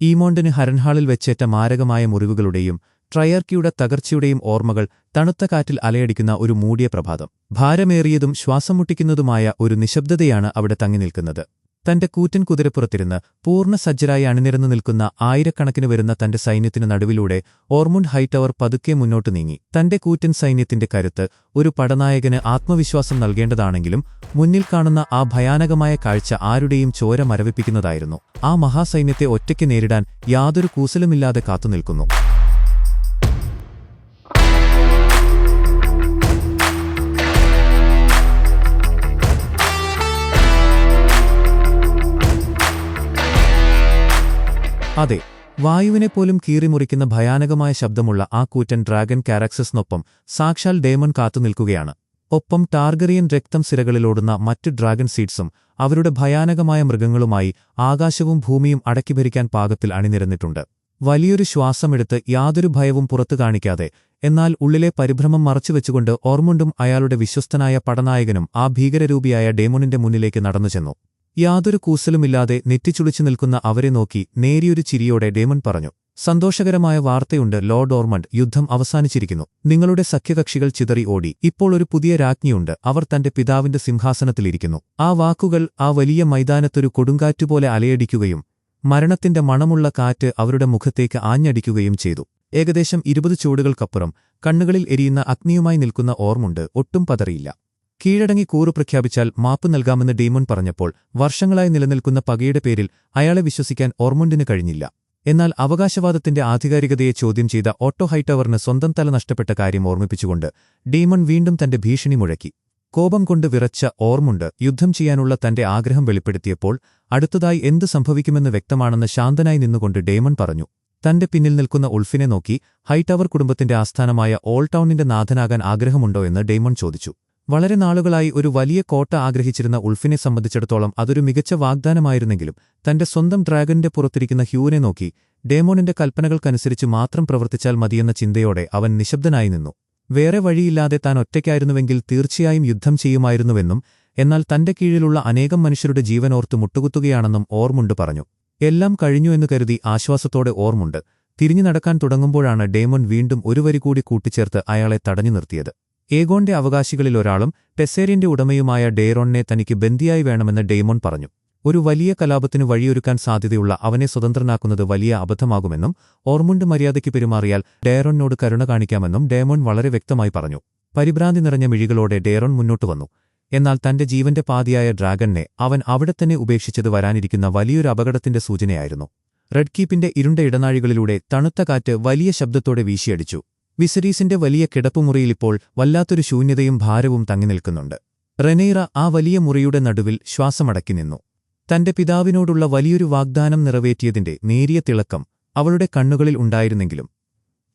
ഈമോണ്ടിന് ഹരൻഹാളിൽ വെച്ചേറ്റ മാരകമായ മുറിവുകളുടെയും ട്രയർക്കിയുടെ തകർച്ചയുടെയും ഓർമ്മകൾ തണുത്ത കാറ്റിൽ അലയടിക്കുന്ന ഒരു മൂടിയ പ്രഭാതം. ഭാരമേറിയതും ശ്വാസം മുട്ടിക്കുന്നതുമായ ഒരു നിശബ്ദതയാണ് അവിടെ തങ്ങിനിൽക്കുന്നത്. തന്റെ കൂറ്റൻ കുതിരപ്പുറത്തിരുന്ന് പൂർണ്ണസജ്ജരായി അണിനിരന്നു നിൽക്കുന്ന ആയിരക്കണക്കിന് വരുന്ന തന്റെ സൈന്യത്തിനു നടുവിലൂടെ ഓർമുണ്ട് ഹൈടവർ പതുക്കെ മുന്നോട്ടു നീങ്ങി. തന്റെ കൂറ്റൻ സൈന്യത്തിന്റെ കരുത്ത് ഒരു പടനായകന് ആത്മവിശ്വാസം നൽകേണ്ടതാണെങ്കിലും മുന്നിൽ കാണുന്ന ആ ഭയാനകമായ കാഴ്ച ആരുടെയും ചോര മരവിപ്പിക്കുന്നതായിരുന്നു. ആ മഹാസൈന്യത്തെ ഒറ്റയ്ക്ക് നേരിടാൻ യാതൊരു കൂസലുമില്ലാതെ കാത്തുനിൽക്കുന്നു. അതെ, വായുവിനെപ്പോലും കീറിമുറിക്കുന്ന ഭയാനകമായ ശബ്ദമുള്ള ആ കൂറ്റൻ ഡ്രാഗൺ കാരാക്സസിനൊപ്പം സാക്ഷാൽ ഡേമൺ കാത്തുനിൽക്കുകയാണ്. ഒപ്പം ടാർഗറിയൻ രക്തം സിരകളിലോടുന്ന മറ്റ് ഡ്രാഗൺ സീഡ്സും അവരുടെ ഭയാനകമായ മൃഗങ്ങളുമായി ആകാശവും ഭൂമിയും അടക്കിഭരിക്കാൻ പാകത്തിൽ അണിനിരന്നിട്ടുണ്ട്. വലിയൊരു ശ്വാസമെടുത്ത് യാതൊരു ഭയവും പുറത്തു കാണിക്കാതെ, എന്നാൽ ഉള്ളിലെ പരിഭ്രമം മറച്ചുവെച്ചുകൊണ്ട് ഓർമുണ്ടും അയാളുടെ വിശ്വസ്തനായ പടനായകനും ആ ഭീകരരൂപിയായ ഡേമണിന്റെ മുന്നിലേക്ക് നടന്നുചെന്നു. യാതൊരു കൂസലുമില്ലാതെ നെറ്റിച്ചുളിച്ചു നിൽക്കുന്ന അവരെ നോക്കി നേരിയൊരു ചിരിയോടെ ഡേമൺ പറഞ്ഞു, സന്തോഷകരമായ വാർത്തയുണ്ട് ലോർഡ് ഓർമണ്ട്, യുദ്ധം അവസാനിച്ചിരിക്കുന്നു. നിങ്ങളുടെ സഖ്യകക്ഷികൾ ചിതറി ഓടി. ഇപ്പോൾ ഒരു പുതിയ രാജ്ഞിയുണ്ട്. അവർ തന്റെ പിതാവിന്റെ സിംഹാസനത്തിലിരിക്കുന്നു. ആ വാക്കുകൾ ആ വലിയ മൈതാനത്തൊരു കൊടുങ്കാറ്റുപോലെ അലയടിക്കുകയും മരണത്തിന്റെ മണമുള്ള കാറ്റ് അവരുടെ മുഖത്തേക്ക് ആഞ്ഞടിക്കുകയും ചെയ്തു. ഏകദേശം 20 ചൂടുകൾക്കപ്പുറം കണ്ണുകളിൽ എരിയുന്ന അഗ്നിയുമായി നിൽക്കുന്ന ഓർമുണ്ട് ഒട്ടും പതറിയില്ല. കീഴടങ്ങി കൂറു പ്രഖ്യാപിച്ചാൽ മാപ്പ് നൽകാമെന്ന് ഡേമൺ പറഞ്ഞപ്പോൾ വർഷങ്ങളായി നിലനിൽക്കുന്ന പകയുടെ പേരിൽ അയാളെ വിശ്വസിക്കാൻ ഓർമുണ്ടിന് കഴിഞ്ഞില്ല. എന്നാൽ അവകാശവാദത്തിന്റെ ആധികാരികതയെ ചോദ്യം ചെയ്ത ഓട്ടോ ഹൈടവറിന് സ്വന്തം തല നഷ്ടപ്പെട്ട കാര്യം ഓർമ്മിപ്പിച്ചുകൊണ്ട് ഡേമൺ വീണ്ടും തന്റെ ഭീഷണി മുഴക്കി. കോപം കൊണ്ട് വിറച്ച ഓർമുണ്ട് യുദ്ധം ചെയ്യാനുള്ള തന്റെ ആഗ്രഹം വെളിപ്പെടുത്തിയപ്പോൾ അടുത്തതായി എന്ത് സംഭവിക്കുമെന്ന് വ്യക്തമാണെന്ന് ശാന്തനായി നിന്നുകൊണ്ട് ഡേമൺ പറഞ്ഞു. തന്റെ പിന്നിൽ നിൽക്കുന്ന ഉൾഫിനെ നോക്കി ഹൈടവർ കുടുംബത്തിന്റെ ആസ്ഥാനമായ ഓൾഡ് ടൗണിന്റെ നാഥനാകാൻ ആഗ്രഹമുണ്ടോ എന്ന് ഡേമൺ ചോദിച്ചു. വളരെ നാളുകളായി ഒരു വലിയ കോട്ട ആഗ്രഹിച്ചിരുന്ന ഉൾഫിനെ സംബന്ധിച്ചിടത്തോളം അതൊരു മികച്ച വാഗ്ദാനമായിരുന്നെങ്കിലും തന്റെ സ്വന്തം ഡ്രാഗണിന്റെ പുറത്തിരിക്കുന്ന ഹ്യൂവിനെ നോക്കി ഡേമോണിന്റെ കൽപ്പനകൾക്കനുസരിച്ച് മാത്രം പ്രവർത്തിച്ചാൽ മതിയെന്ന ചിന്തയോടെ അവൻ നിശബ്ദനായി നിന്നു. വേറെ വഴിയില്ലാതെ താൻ ഒറ്റയ്ക്കായിരുന്നുവെങ്കിൽ തീർച്ചയായും യുദ്ധം ചെയ്യുമായിരുന്നുവെന്നും എന്നാൽ തന്റെ കീഴിലുള്ള അനേകം മനുഷ്യരുടെ ജീവനോർത്ത് മുട്ടുകുത്തുകയാണെന്നും ഓർമുണ്ട് പറഞ്ഞു. എല്ലാം കഴിഞ്ഞു എന്ന് കരുതി ആശ്വാസത്തോടെ ഓർമുണ്ട് തിരിഞ്ഞു നടക്കാൻ തുടങ്ങുമ്പോഴാണ് ഡേമൺ വീണ്ടും ഒരു വരി കൂടി കൂട്ടിച്ചേർത്ത് അയാളെ തടഞ്ഞു നിർത്തിയത്. ഏഗോന്റെ അവകാശികളിലൊരാളും ടെസ്സേരിയന്റെ ഉടമയുമായ ഡേറോണിനെ തനിക്ക് ബന്ദിയായി വേണമെന്ന് ഡേമൺ പറഞ്ഞു. ഒരു വലിയ കലാപത്തിനു വഴിയൊരുക്കാൻ സാധ്യതയുള്ള അവനെ സ്വതന്ത്രനാക്കുന്നത് വലിയ അബദ്ധമാകുമെന്നും ഓർമുണ്ട് മര്യാദയ്ക്ക് പെരുമാറിയാൽ ഡേറോണിനോട് കരുണ കാണിക്കാമെന്നും ഡേമൺ വളരെ വ്യക്തമായി പറഞ്ഞു. പരിഭ്രാന്തി നിറഞ്ഞ മിഴികളോടെ ഡേറോൺ മുന്നോട്ടു വന്നു. എന്നാൽ തന്റെ ജീവന്റെ പാതിയായ ഡ്രാഗണിനെ അവൻ അവിടെത്തന്നെ ഉപേക്ഷിച്ചത് വരാനിരിക്കുന്ന വലിയൊരു അപകടത്തിന്റെ സൂചനയായിരുന്നു. റെഡ് കീപ്പിന്റെ ഇരുണ്ട ഇടനാഴികളിലൂടെ തണുത്ത കാറ്റ് വലിയ ശബ്ദത്തോടെ വീശിയടിച്ചു. വിസരീസിന്റെ വലിയ കിടപ്പുമുറിയിലിപ്പോൾ വല്ലാത്തൊരു ശൂന്യതയും ഭാരവും തങ്ങിനിൽക്കുന്നുണ്ട്. റെനീറ ആ വലിയ മുറിയുടെ നടുവിൽ ശ്വാസമടക്കി നിന്നു. തന്റെ പിതാവിനോടുള്ള വലിയൊരു വാഗ്ദാനം നിറവേറ്റിയതിന്റെ നേരിയ തിളക്കം അവളുടെ കണ്ണുകളിൽ ഉണ്ടായിരുന്നെങ്കിലും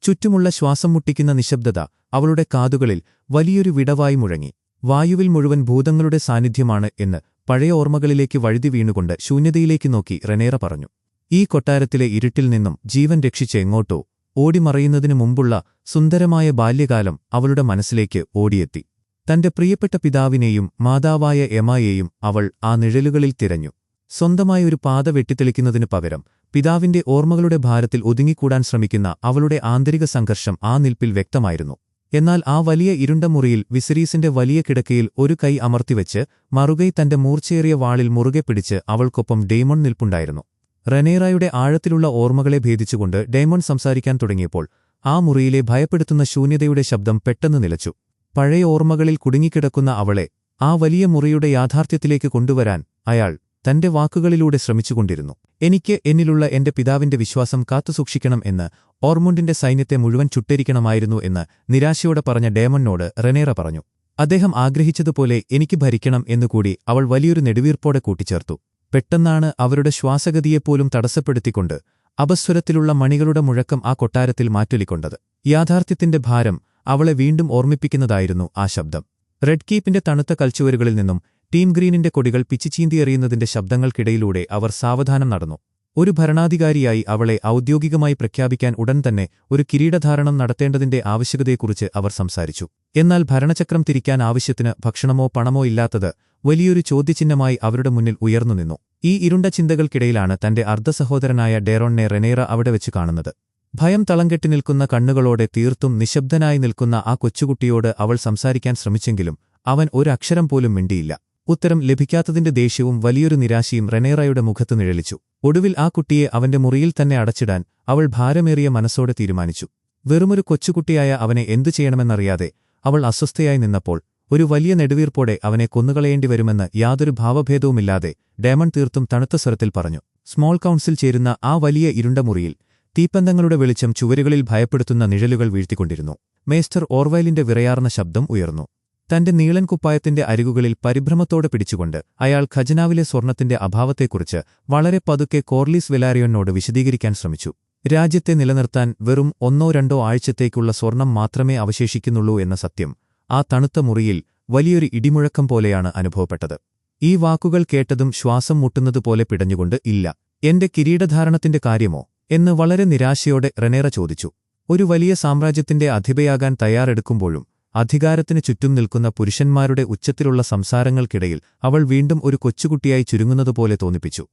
ചുറ്റുമുള്ള ശ്വാസം മുട്ടിക്കുന്ന നിശബ്ദത അവളുടെ കാതുകളിൽ വലിയൊരു വിടവായി മുഴങ്ങി. വായുവിൽ മുഴുവൻ ഭൂതങ്ങളുടെ സാന്നിധ്യമാണ് എന്ന് പഴയ ഓർമ്മകളിലേക്ക് വഴുതി വീണുകൊണ്ട് ശൂന്യതയിലേക്ക് നോക്കി റെനീറ പറഞ്ഞു. ഈ കൊട്ടാരത്തിലെ ഇരുട്ടിൽ നിന്നും ജീവൻ രക്ഷിച്ച് എങ്ങോട്ടോ ഓടിമറയുന്നതിനു മുമ്പുള്ള സുന്ദരമായ ബാല്യകാലം അവളുടെ മനസ്സിലേക്ക് ഓടിയെത്തി. തന്റെ പ്രിയപ്പെട്ട പിതാവിനെയും മാതാവായ എമായെയും അവൾ ആ നിഴലുകളിൽ തിരഞ്ഞു. സ്വന്തമായ ഒരു പാത വെട്ടിത്തെളിക്കുന്നതിനു പകരം പിതാവിന്റെ ഓർമ്മകളുടെ ഭാരത്തിൽ ഒതുങ്ങിക്കൂടാൻ ശ്രമിക്കുന്ന അവളുടെ ആന്തരിക സംഘർഷം ആ നിൽപ്പിൽ വ്യക്തമായിരുന്നു. എന്നാൽ ആ വലിയ ഇരുണ്ട മുറിയിൽ വിസരീസിന്റെ വലിയ കിടക്കയിൽ ഒരു കൈ അമർത്തിവെച്ച് മറുകൈ തന്റെ മൂർച്ചയേറിയ വാളിൽ മുറുകെ പിടിച്ച് അവൾക്കൊപ്പം ഡേമൺ നിൽപ്പുണ്ടായിരുന്നു. റെനീറയുടെ ആഴത്തിലുള്ള ഓർമ്മകളെ ഭേദിച്ചുകൊണ്ട് ഡേമൺ സംസാരിക്കാൻ തുടങ്ങിയപ്പോൾ ആ മുറിയിലെ ഭയപ്പെടുത്തുന്ന ശൂന്യതയുടെ ശബ്ദം പെട്ടെന്ന് നിലച്ചു. പഴയ ഓർമ്മകളിൽ കുടുങ്ങിക്കിടക്കുന്ന അവളെ ആ വലിയ മുറിയുടെ യാഥാർത്ഥ്യത്തിലേക്ക് കൊണ്ടുവരാൻ അയാൾ തന്റെ വാക്കുകളിലൂടെ ശ്രമിച്ചുകൊണ്ടിരുന്നു. എനിക്ക് എന്നിലുള്ള എന്റെ പിതാവിന്റെ വിശ്വാസം കാത്തുസൂക്ഷിക്കണം എന്ന് ഓർമുണ്ടിന്റെ സൈന്യത്തെ മുഴുവൻ ചുട്ടരിക്കണമായിരുന്നു എന്ന് നിരാശയോടെ പറഞ്ഞ ഡേമണിനോട് റെനീറ പറഞ്ഞു. അദ്ദേഹം ആഗ്രഹിച്ചതുപോലെ എനിക്ക് ഭരിക്കണം എന്നുകൂടി അവൾ വലിയൊരു നെടുവീർപ്പോടെ കൂട്ടിച്ചേർത്തു. പെട്ടെന്നാണ് അവരുടെ ശ്വാസഗതിയെപ്പോലും തടസ്സപ്പെടുത്തിക്കൊണ്ട് അപസ്വരത്തിലുള്ള മണികളുടെ മുഴക്കം ആ കൊട്ടാരത്തിൽ മാറ്റൊലിക്കൊണ്ടത്. യാഥാർത്ഥ്യത്തിന്റെ ഭാരം അവളെ വീണ്ടും ഓർമ്മിപ്പിക്കുന്നതായിരുന്നു ആ ശബ്ദം. റെഡ് കീപ്പിന്റെ തണുത്ത കൽച്ചുവരുകളിൽ നിന്നും ടീം ഗ്രീനിന്റെ കൊടികൾ പിച്ചിച്ചീന്തിയെറിയുന്നതിന്റെ ശബ്ദങ്ങൾക്കിടയിലൂടെ അവർ സാവധാനം നടന്നു. ഒരു ഭരണാധികാരിയായി അവളെ ഔദ്യോഗികമായി പ്രഖ്യാപിക്കാൻ ഉടൻ തന്നെ ഒരു കിരീടധാരണം നടത്തേണ്ടതിന്റെ ആവശ്യകതയെക്കുറിച്ച് അവർ സംസാരിച്ചു. എന്നാൽ ഭരണചക്രം തിരിക്കാൻ ആവശ്യത്തിന് ഭക്ഷണമോ പണമോ ഇല്ലാത്തത് വലിയൊരു ചോദ്യചിഹ്നമായി അവരുടെ മുന്നിൽ ഉയർന്നുനിന്നു. ഈ ഇരുണ്ട ചിന്തകൾക്കിടയിലാണ് തന്റെ അർദ്ധസഹോദരനായ ഡേറോണിനെ റെനേറ അവിടെ വെച്ച് കാണുന്നത്. ഭയം തളംകെട്ടി നിൽക്കുന്ന കണ്ണുകളോടെ തീർത്തും നിശബ്ദനായി നിൽക്കുന്ന ആ കൊച്ചുകുട്ടിയോട് അവൾ സംസാരിക്കാൻ ശ്രമിച്ചെങ്കിലും അവൻ ഒരക്ഷരം പോലും മിണ്ടിയില്ല. ഉത്തരം ലഭിക്കാത്തതിന്റെ ദേഷ്യവും വലിയൊരു നിരാശയും റെനേറയുടെ മുഖത്ത് നിഴലിച്ചു. ഒടുവിൽ ആ കുട്ടിയെ അവന്റെ മുറിയിൽ തന്നെ അടച്ചിടാൻ അവൾ ഭാരമേറിയ മനസ്സോടെ തീരുമാനിച്ചു. വെറുമൊരു കൊച്ചുകുട്ടിയായ അവനെ എന്തു ചെയ്യണമെന്നറിയാതെ അവൾ അസ്വസ്ഥയായി നിന്നപ്പോൾ ഒരു വലിയ നെടുവീർപ്പോടെ അവനെ കൊന്നുകളയേണ്ടിവരുമെന്ന് യാതൊരു ഭാവഭേദവുമില്ലാതെ ഡേമൺ തീർത്തും തണുത്ത സ്വരത്തിൽ പറഞ്ഞു. സ്മോൾ കൗൺസിൽ ചേരുന്ന ആ വലിയ ഇരുണ്ട മുറിയിൽ തീപ്പന്തങ്ങളുടെ വെളിച്ചം ചുവരുകളിൽ ഭയപ്പെടുത്തുന്ന നിഴലുകൾ വീഴ്ത്തിക്കൊണ്ടിരുന്നു. മേസ്റ്റർ ഓർവൈലിന്റെ വിറയാർന്ന ശബ്ദം ഉയർന്നു. തന്റെ നീളൻ കുപ്പായത്തിന്റെ അരികുകളിൽ പരിഭ്രമത്തോടെ പിടിച്ചുകൊണ്ട് അയാൾ ഖജനാവിലെ സ്വർണത്തിന്റെ അഭാവത്തെക്കുറിച്ച് വളരെ പതുക്കെ കോർലീസ് വെലാരിയോനോട് വിശദീകരിക്കാൻ ശ്രമിച്ചു. രാജ്യത്തെ നിലനിർത്താൻ വെറും 1-2 ആഴ്ചത്തേക്കുള്ള സ്വർണം മാത്രമേ അവശേഷിക്കുന്നുള്ളൂ എന്ന സത്യം ആ തണുത്ത മുറിയിൽ വലിയൊരു ഇടിമുഴക്കം പോലെയാണ് അനുഭവപ്പെട്ടത്. ഈ വാക്കുകൾ കേട്ടതും ശ്വാസം മുട്ടുന്നതുപോലെ പിടഞ്ഞുകൊണ്ട് "ഇല്ല, എന്റെ കിരീടധാരണത്തിന്റെ കാര്യമോ?" എന്ന് വളരെ നിരാശയോടെ റെനേറ ചോദിച്ചു. ഒരു വലിയ സാമ്രാജ്യത്തിന്റെ അധിപയാകാൻ തയ്യാറെടുക്കുമ്പോഴും അധികാരത്തിന് ചുറ്റും നിൽക്കുന്ന പുരുഷന്മാരുടെ ഉച്ചത്തിലുള്ള സംസാരങ്ങൾക്കിടയിൽ അവൾ വീണ്ടും ഒരു കൊച്ചുകുട്ടിയായി ചുരുങ്ങുന്നതുപോലെ തോന്നിപ്പിച്ചു.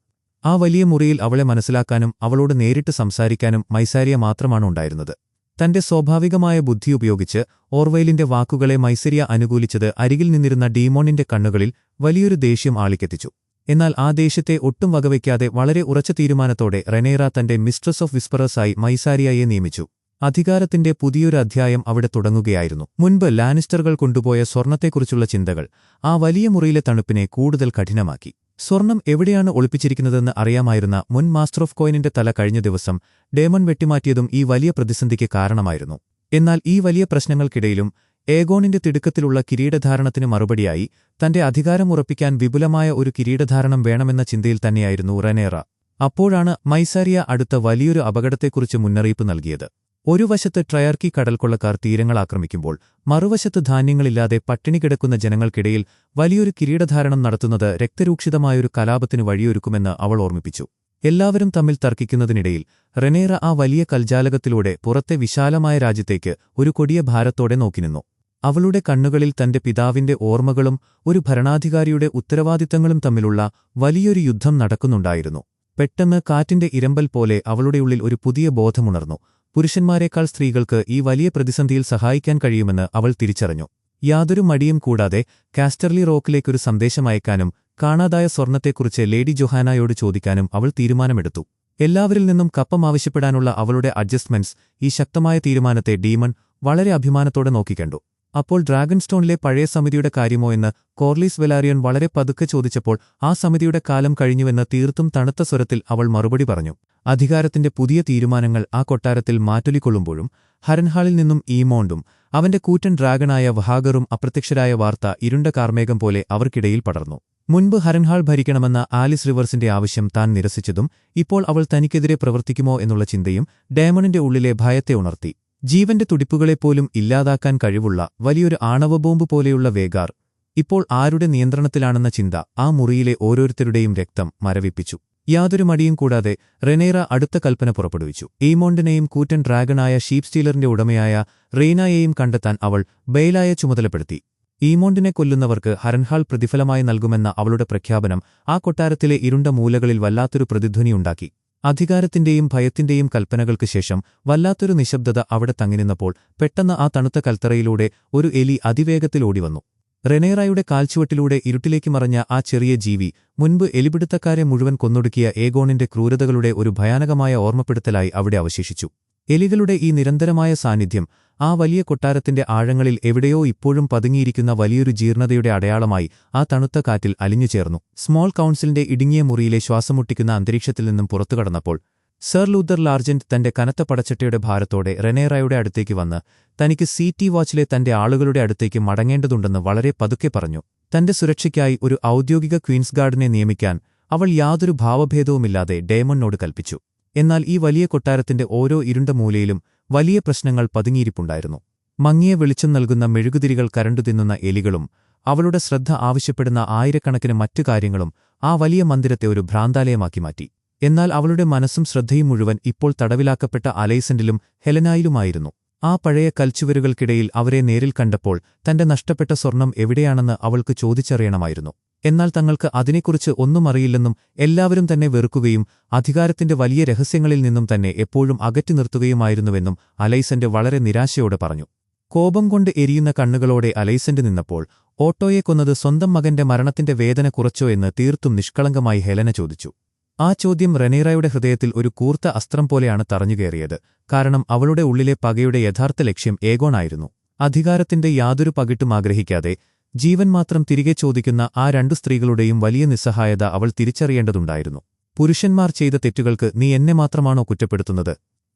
ആ വലിയ മുറിയിൽ അവളെ മനസ്സിലാക്കാനും അവളോട് നേരിട്ട് സംസാരിക്കാനും മൈസാരിയ മാത്രമാണ് ഉണ്ടായിരുന്നത്. തന്റെ സ്വാഭാവികമായ ബുദ്ധി ഉപയോഗിച്ച് ഓർവൈലിന്റെ വാക്കുകളെ മൈസരിയ അനുകൂലിച്ചത് അരികിൽ നിന്നിരുന്ന ഡീമോണിന്റെ കണ്ണുകളിൽ വലിയൊരു ദേഷ്യം ആളിക്കെത്തിച്ചു. എന്നാൽ ആ ദേഷ്യത്തെ ഒട്ടും വകവയ്ക്കാതെ വളരെ ഉറച്ച തീരുമാനത്തോടെ റെനേറ തന്റെ മിസ്ട്രസ് ഓഫ് വിസ്പറേഴ്സായി മൈസാരിയയെ നിയമിച്ചു. അധികാരത്തിന്റെ പുതിയൊരു അധ്യായം അവിടെ തുടങ്ങുകയായിരുന്നു. മുൻപ് ലാനിസ്റ്ററുകൾ കൊണ്ടുപോയ സ്വർണത്തെക്കുറിച്ചുള്ള ചിന്തകൾ ആ വലിയ മുറിയിലെ തണുപ്പിനെ കൂടുതൽ കഠിനമാക്കി. സ്വർണം എവിടെയാണ് ഒളിപ്പിച്ചിരിക്കുന്നതെന്ന് അറിയാമായിരുന്ന മുൻ മാസ്റ്റർ ഓഫ് കോയിനിന്റെ തല കഴിഞ്ഞ ദിവസം ഡേമൺ വെട്ടിമാറ്റിയതും ഈ വലിയ പ്രതിസന്ധിക്ക് കാരണമായിരുന്നു. എന്നാൽ ഈ വലിയ പ്രശ്നങ്ങൾക്കിടയിലും ഏഗോണിന്റെ തിടുക്കത്തിലുള്ള കിരീടധാരണത്തിന് മറുപടിയായി തന്റെ അധികാരം ഉറപ്പിക്കാൻ വിപുലമായ ഒരു കിരീടധാരണം വേണമെന്ന ചിന്തയിൽ തന്നെയായിരുന്നു റെനേറ. അപ്പോഴാണ് മൈസാരിയ അടുത്ത വലിയൊരു അപകടത്തെക്കുറിച്ച് മുന്നറിയിപ്പ് നൽകിയത്. ഒരു വശത്ത് ട്രയർക്കി കടൽക്കൊള്ളക്കാർ തീരങ്ങൾ ആക്രമിക്കുമ്പോൾ മറുവശത്ത് ധാന്യങ്ങളില്ലാതെ പട്ടിണി കിടക്കുന്ന ജനങ്ങൾക്കിടയിൽ വലിയൊരു കിരീടധാരണം നടത്തുന്നത് രക്തരൂക്ഷിതമായൊരു കലാപത്തിന് വഴിയൊരുക്കുമെന്ന് അവൾ ഓർമ്മിപ്പിച്ചു. എല്ലാവരും തമ്മിൽ തർക്കിക്കുന്നതിനിടയിൽ റെനേറ ആ വലിയ കൽജാലകത്തിലൂടെ പുറത്തെ വിശാലമായ രാജ്യത്തേക്ക് ഒരു കൊടിയ ഭാരത്തോടെ നോക്കിനിന്നു. അവളുടെ കണ്ണുകളിൽ തന്റെ പിതാവിന്റെ ഓർമ്മകളും ഒരു ഭരണാധികാരിയുടെ ഉത്തരവാദിത്തങ്ങളും തമ്മിലുള്ള വലിയൊരു യുദ്ധം നടക്കുന്നുണ്ടായിരുന്നു. പെട്ടെന്ന് കാറ്റിന്റെ ഇരമ്പൽ പോലെ അവളുടെ ഉള്ളിൽ ഒരു പുതിയ ബോധമുണർന്നു. പുരുഷന്മാരെക്കാൾ സ്ത്രീകൾക്ക് ഈ വലിയ പ്രതിസന്ധിയിൽ സഹായിക്കാൻ കഴിയുമെന്ന് അവൾ തിരിച്ചറിഞ്ഞു. യാതൊരു മടിയും കൂടാതെ കാസ്റ്റർലി റോക്കിലേക്കൊരു സന്ദേശം അയക്കാനും കാണാതായ സ്വർണത്തെക്കുറിച്ച് ലേഡി ജൊഹാനയോട് ചോദിക്കാനും അവൾ തീരുമാനമെടുത്തു. എല്ലാവരിൽ നിന്നും കപ്പം ആവശ്യപ്പെടാനുള്ള അവളുടെ അഡ്ജസ്റ്റ്മെന്റ്സ് ഈ ശക്തമായ തീരുമാനത്തെ ഡീമൺ വളരെ അഭിമാനത്തോടെ നോക്കിക്കണ്ടു. അപ്പോൾ ഡ്രാഗൺസ്റ്റോണിലെ പഴയ സമിതിയുടെ കാര്യമോ എന്ന് കോർലീസ് വെലാരിയോൻ വളരെ പതുക്കെ ചോദിച്ചപ്പോൾ ആ സമിതിയുടെ കാലം കഴിഞ്ഞുവെന്ന് തീർത്തും തണുത്ത സ്വരത്തിൽ അവൾ മറുപടി പറഞ്ഞു. അധികാരത്തിന്റെ പുതിയ തീരുമാനങ്ങൾ ആ കൊട്ടാരത്തിൽ മാറ്റൊലിക്കൊള്ളുമ്പോഴും ഹരൻഹാളിൽ നിന്നും ഈമോണ്ടും അവന്റെ കൂറ്റൻ ഡ്രാഗണായ വഹാഗറും അപ്രത്യക്ഷരായ വാർത്ത ഇരുണ്ട കാർമേഘം പോലെ അവർക്കിടയിൽ പടർന്നു. മുൻപ് ഹരൻഹാൾ ഭരിക്കണമെന്ന ആലിസ് റിവേഴ്സിന്റെ ആവശ്യം താൻ നിരസിച്ചതും ഇപ്പോൾ അവൾ തനിക്കെതിരെ പ്രവർത്തിക്കുമോ എന്നുള്ള ചിന്തയും ഡേമണിന്റെ ഉള്ളിലെ ഭയത്തെ ഉണർത്തി. ജീവന്റെ തുടിപ്പുകളെപ്പോലും ഇല്ലാതാക്കാൻ കഴിവുള്ള വലിയൊരു ആണവബോംബ് പോലെയുള്ള വേഗാർ ഇപ്പോൾ ആരുടെ നിയന്ത്രണത്തിലാണെന്ന ചിന്ത ആ മുറിയിലെ ഓരോരുത്തരുടെയും രക്തം മരവിപ്പിച്ചു. യാതൊരു മടിയും കൂടാതെ റെനേറ അടുത്ത കൽപ്പന പുറപ്പെടുവിച്ചു. ഈമോണ്ടിനെയും കൂറ്റൻ ഡ്രാഗണായ ഷീപ്പ് സ്റ്റീലറിന്റെ ഉടമയായ റെയ്നായെയും കണ്ടെത്താൻ അവൾ ബെയ്ലായെ ചുമതലപ്പെടുത്തി. ഈമോണ്ടിനെ കൊല്ലുന്നവർക്ക് ഹരൻഹാൾ പ്രതിഫലമായി നൽകുമെന്ന അവളുടെ പ്രഖ്യാപനം ആ കൊട്ടാരത്തിലെ ഇരുണ്ട മൂലകളിൽ വല്ലാത്തൊരു പ്രതിധ്വനിയുണ്ടാക്കി. അധികാരത്തിന്റെയും ഭയത്തിന്റെയും കൽപ്പനകൾക്ക് ശേഷം വല്ലാത്തൊരു നിശബ്ദത അവിടെ തങ്ങിനിന്നപ്പോൾ പെട്ടെന്ന് ആ തണുത്ത കൽത്തറയിലൂടെ ഒരു എലി അതിവേഗത്തിൽ ഓടിവന്നു. റെനേറയുടെ കാൽച്ചുവട്ടിലൂടെ ഇരുട്ടിലേക്ക് മറഞ്ഞ ആ ചെറിയ ജീവി മുൻപ് എലിപിടുത്തക്കാരെ മുഴുവൻ കൊന്നൊടുക്കിയ ഏഗോണിന്റെ ക്രൂരതകളുടെ ഒരു ഭയാനകമായ ഓർമ്മപ്പെടുത്തലായി അവിടെ അവശേഷിച്ചു. എലികളുടെ ഈ നിരന്തരമായ സാന്നിധ്യം ആ വലിയ കൊട്ടാരത്തിന്റെ ആഴങ്ങളിൽ എവിടെയോ ഇപ്പോഴും പതുങ്ങിയിരിക്കുന്ന വലിയൊരു ജീർണതയുടെ അടയാളമായി ആ തണുത്ത കാറ്റിൽ അലിഞ്ഞുചേർന്നു. സ്മോൾ കൗൺസിലിന്റെ ഇടുങ്ങിയ മുറിയിലെ ശ്വാസമുട്ടിക്കുന്ന അന്തരീക്ഷത്തിൽ നിന്നും പുറത്തുകടന്നപ്പോൾ സർ ലൂതർ ലാർജന്റ് തന്റെ കനത്ത പടച്ചട്ടയുടെ ഭാരത്തോടെ റെനേറയുടെ അടുത്തേക്ക് വന്ന് തനിക്ക് CT വാച്ചിലെ തന്റെ ആളുകളുടെ അടുത്തേക്ക് മടങ്ങേണ്ടതുണ്ടെന്ന് വളരെ പതുക്കെ പറഞ്ഞു. തന്റെ സുരക്ഷയ്ക്കായി ഒരു ഔദ്യോഗിക ക്വീൻസ് ഗാർഡിനെ നിയമിക്കാൻ അവൾ യാതൊരു ഭാവഭേദവുമില്ലാതെ ഡേമണിനോട് കൽപ്പിച്ചു. എന്നാൽ ഈ വലിയ കൊട്ടാരത്തിന്റെ ഓരോ ഇരുണ്ട മൂലയിലും വലിയ പ്രശ്നങ്ങൾ പതുങ്ങിയിരിപ്പുണ്ടായിരുന്നു. മങ്ങിയ വെളിച്ചം നൽകുന്ന മെഴുകുതിരികൾ കരണ്ടുതിന്നുന്ന എലികളും അവളുടെ ശ്രദ്ധ ആവശ്യപ്പെടുന്ന ആയിരക്കണക്കിന് മറ്റു കാര്യങ്ങളും ആ വലിയ മന്ദിരത്തെ ഒരു ഭ്രാന്താലയമാക്കി മാറ്റി. എന്നാൽ അവളുടെ മനസ്സും ശ്രദ്ധയും മുഴുവൻ ഇപ്പോൾ തടവിലാക്കപ്പെട്ട അലൈസന്റിലും ഹെലനായിലുമായിരുന്നു. ആ പഴയ കൽച്ചുവരുകൾക്കിടയിൽ അവരെ നേരിൽ കണ്ടപ്പോൾ തന്റെ നഷ്ടപ്പെട്ട സ്വർണം എവിടെയാണെന്ന് അവൾക്ക് ചോദിച്ചറിയണമായിരുന്നു. എന്നാൽ തങ്ങൾക്ക് അതിനെക്കുറിച്ച് ഒന്നും അറിയില്ലെന്നും എല്ലാവരും തന്നെ വെറുക്കുകയും അധികാരത്തിന്റെ വലിയ രഹസ്യങ്ങളിൽ നിന്നും തന്നെ എപ്പോഴും അകറ്റി നിർത്തുകയുമായിരുന്നുവെന്നും അലൈസന്റ് വളരെ നിരാശയോടെ പറഞ്ഞു. കോപം കൊണ്ട് എരിയുന്ന കണ്ണുകളോടെ അലൈസന്റ് നിന്നപ്പോൾ ഓട്ടോയെ കൊന്നത് സ്വന്തം മകന്റെ മരണത്തിന്റെ വേദന കുറച്ചോ എന്ന് തീർത്തും നിഷ്കളങ്കമായി ഹെലന ചോദിച്ചു. ആ ചോദ്യം റെനീറയുടെ ഹൃദയത്തിൽ ഒരു കൂർത്ത അസ്ത്രം പോലെയാണ് തറഞ്ഞുകയറിയത്. കാരണം അവളുടെ ഉള്ളിലെ പകയുടെ യഥാർത്ഥ ലക്ഷ്യം ഏഗോണായിരുന്നു. അധികാരത്തിന്റെ യാതൊരു പകിട്ടും ആഗ്രഹിക്കാതെ ജീവൻ മാത്രം തിരികെ ചോദിക്കുന്ന ആ രണ്ടു സ്ത്രീകളുടെയും വലിയ നിസ്സഹായത അവൾ തിരിച്ചറിയേണ്ടതുണ്ടായിരുന്നു. പുരുഷന്മാർ ചെയ്ത തെറ്റുകൾക്ക് നീ എന്നെ മാത്രമാണോ കുറ്റപ്പെടുത്തുന്നത്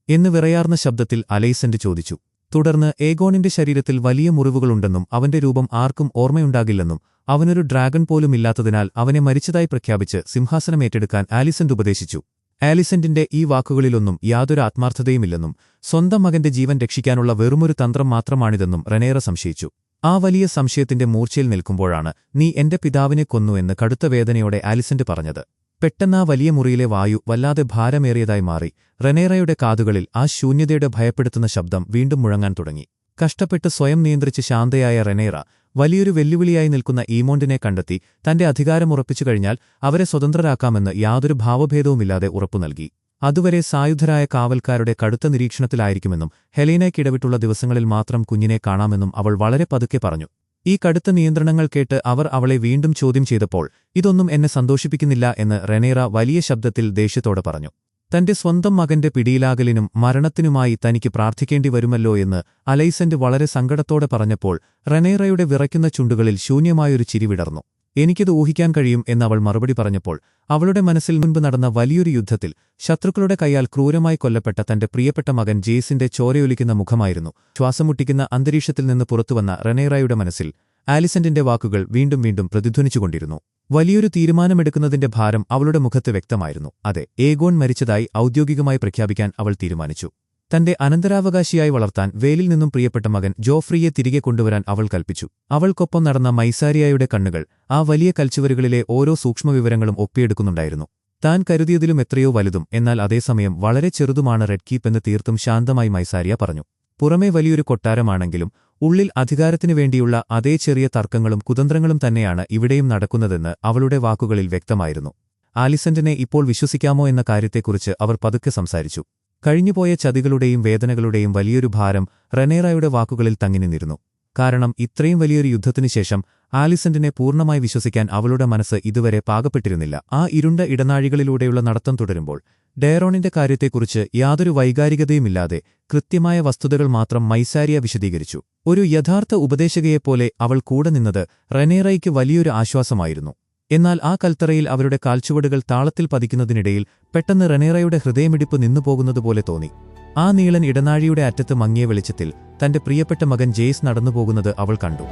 എന്ന് വിറയാർന്ന ശബ്ദത്തിൽ അലൈസന്റ് ചോദിച്ചു. തുടർന്ന് ഏഗോണിന്റെ ശരീരത്തിൽ വലിയ മുറിവുകളുണ്ടെന്നും അവന്റെ രൂപം ആർക്കും ഓർമ്മയുണ്ടാകില്ലെന്നും അവനൊരു ഡ്രാഗൺ പോലുമില്ലാത്തതിനാൽ അവനെ മരിച്ചതായി പ്രഖ്യാപിച്ച് സിംഹാസനമേറ്റെടുക്കാൻ ആലിസന്റ് ഉപദേശിച്ചു. ആലിസന്റിന്റെ ഈ വാക്കുകളിലൊന്നും യാതൊരു ആത്മാർത്ഥതയുമില്ലെന്നും സ്വന്തം മകന്റെ ജീവൻ രക്ഷിക്കാനുള്ള വെറുമൊരു തന്ത്രം മാത്രമാണിതെന്നും റെനേറ സംശയിച്ചു. ആ വലിയ സംശയത്തിന്റെ മൂർച്ചയിൽ നിൽക്കുമ്പോഴാണ് നീ എന്റെ പിതാവിനെ കൊന്നു എന്ന് കടുത്ത വേദനയോടെ ആലിസന്റ് പറഞ്ഞത്. പെട്ടെന്നാ വലിയ മുറിയിലെ വായു വല്ലാതെ ഭാരമേറിയതായി മാറി. റെനേറയുടെ കാതുകളിൽ ആ ശൂന്യതയുടെ ഭയപ്പെടുത്തുന്ന ശബ്ദം വീണ്ടും മുഴങ്ങാൻ തുടങ്ങി. കഷ്ടപ്പെട്ട് സ്വയം നിയന്ത്രിച്ച് ശാന്തയായ റെനേറ വലിയൊരു വെല്ലുവിളിയായി നിൽക്കുന്ന ഈമോണ്ടിനെ കണ്ടെത്തി തന്റെ അധികാരമുറപ്പിച്ചു കഴിഞ്ഞാൽ അവരെ സ്വതന്ത്രരാക്കാമെന്ന് യാതൊരു ഭാവഭേദവുമില്ലാതെ ഉറപ്പു നൽകി. അതുവരെ സായുധരായ കാവൽക്കാരുടെ കടുത്ത നിരീക്ഷണത്തിലായിരിക്കുമെന്നും ഹെലീനയ്ക്കിടവിട്ടുള്ള ദിവസങ്ങളിൽ മാത്രം കുഞ്ഞിനെ കാണാമെന്നും അവൾ വളരെ പതുക്കെ പറഞ്ഞു. ഈ കടുത്ത നിയന്ത്രണങ്ങൾ കേട്ട് അവർ അവളെ വീണ്ടും ചോദ്യം ചെയ്തപ്പോൾ ഇതൊന്നും എന്നെ സന്തോഷിപ്പിക്കുന്നില്ല എന്ന് റെനേറ വലിയ ശബ്ദത്തിൽ ദേഷ്യത്തോടെ പറഞ്ഞു. തന്റെ സ്വന്തം മകന്റെ പിടിയിലാകലിനും മരണത്തിനുമായി തനിക്ക് പ്രാർത്ഥിക്കേണ്ടി വരുമല്ലോ എന്ന് അലൈസന്റ് വളരെ സങ്കടത്തോടെ പറഞ്ഞപ്പോൾ റെനേറയുടെ വിറയ്ക്കുന്ന ചുണ്ടുകളിൽ ശൂന്യമായൊരു ചിരി വിടർന്നു. എനിക്കിത് ഊഹിക്കാൻ കഴിയും എന്നവൾ മറുപടി പറഞ്ഞപ്പോൾ അവളുടെ മനസ്സിൽ മുൻപ് നടന്ന വലിയൊരു യുദ്ധത്തിൽ ശത്രുക്കളുടെ കൈയാൽ ക്രൂരമായി കൊല്ലപ്പെട്ട തന്റെ പ്രിയപ്പെട്ട മകൻ ജേസിന്റെ ചോരയൊലിക്കുന്ന മുഖമായിരുന്നു ശ്വാസമുട്ടിക്കുന്ന അന്തരീക്ഷത്തിൽ നിന്ന് പുറത്തുവന്ന റെനേറയുടെ മനസ്സിൽ. ആലിസന്റിന്റെ വാക്കുകൾ വീണ്ടും വീണ്ടും പ്രതിധ്വനിച്ചുകൊണ്ടിരുന്നു. വലിയൊരു തീരുമാനമെടുക്കുന്നതിന്റെ ഭാരം അവളുടെ മുഖത്ത് വ്യക്തമായിരുന്നു. അതെ, ഏഗോൺ മരിച്ചതായി ഔദ്യോഗികമായി പ്രഖ്യാപിക്കാൻ അവൾ തീരുമാനിച്ചു. തന്റെ അനന്തരാവകാശിയായി വളർത്താൻ വേലിൽ നിന്നും പ്രിയപ്പെട്ട മകൻ ജോഫ്രിയെ തിരികെ കൊണ്ടുവരാൻ അവൾ കൽപ്പിച്ചു. അവൾക്കൊപ്പം നടന്ന മൈസാരിയായുടെ കണ്ണുകൾ ആ വലിയ കൽച്ചുവരുകളിലെ ഓരോ സൂക്ഷ്മവിവരങ്ങളും ഒപ്പിയെടുക്കുന്നുണ്ടായിരുന്നു. താൻ കരുതിയതിലും എത്രയോ വലുതും എന്നാൽ അതേസമയം വളരെ ചെറുതുമാണ് റെഡ് കീപ്പ് എന്ന് തീർത്തും ശാന്തമായി മൈസാരിയ പറഞ്ഞു. പുറമേ വലിയൊരു കൊട്ടാരമാണെങ്കിലും ഉള്ളിൽ അധികാരത്തിനു വേണ്ടിയുള്ള അതേ ചെറിയ തർക്കങ്ങളും കുതന്ത്രങ്ങളും തന്നെയാണ് ഇവിടെയും നടക്കുന്നതെന്ന് അവളുടെ വാക്കുകളിൽ വ്യക്തമായിരുന്നു. ആലിസന്റിനെ ഇപ്പോൾ വിശ്വസിക്കാമോ എന്ന കാര്യത്തെക്കുറിച്ച് അവർ പതുക്കെ സംസാരിച്ചു. കഴിഞ്ഞുപോയ ചതികളുടെയും വേദനകളുടെയും വലിയൊരു ഭാരം റെനേറയുടെ വാക്കുകളിൽ തങ്ങി നിന്നിരുന്നു. കാരണം ഇത്രയും വലിയൊരു യുദ്ധത്തിനുശേഷം ആലിസന്റിനെ പൂർണ്ണമായി വിശ്വസിക്കാൻ അവളുടെ മനസ്സ് ഇതുവരെ പാകപ്പെട്ടിരുന്നില്ല. ആ ഇരുണ്ട ഇടനാഴികളിലൂടെയുള്ള നടത്തം തുടരുമ്പോൾ ഡെയറോണിന്റെ കാര്യത്തെക്കുറിച്ച് യാതൊരു വൈകാരികതയുമില്ലാതെ കൃത്യമായ വസ്തുതകൾ മാത്രം മൈസാരിയ വിശദീകരിച്ചു. ഒരു യഥാർത്ഥ ഉപദേശകയെപ്പോലെ അവൾ കൂടെ നിന്നത് റെനേറയ്ക്ക് വലിയൊരു ആശ്വാസമായിരുന്നു. എന്നാൽ ആ കൽത്തറയിൽ അവരുടെ കാൽച്ചുവടുകൾ താളത്തിൽ പതിക്കുന്നതിനിടയിൽ പെട്ടെന്ന് റെനേറയുടെ ഹൃദയമിടിപ്പ് നിന്നുപോകുന്നതുപോലെ തോന്നി. ആ നീളൻ ഇടനാഴിയുടെ അറ്റത്ത് മങ്ങിയ വെളിച്ചത്തിൽ തന്റെ പ്രിയപ്പെട്ട മകൻ ജേസ് നടന്നുപോകുന്നത് അവൾ കണ്ടു.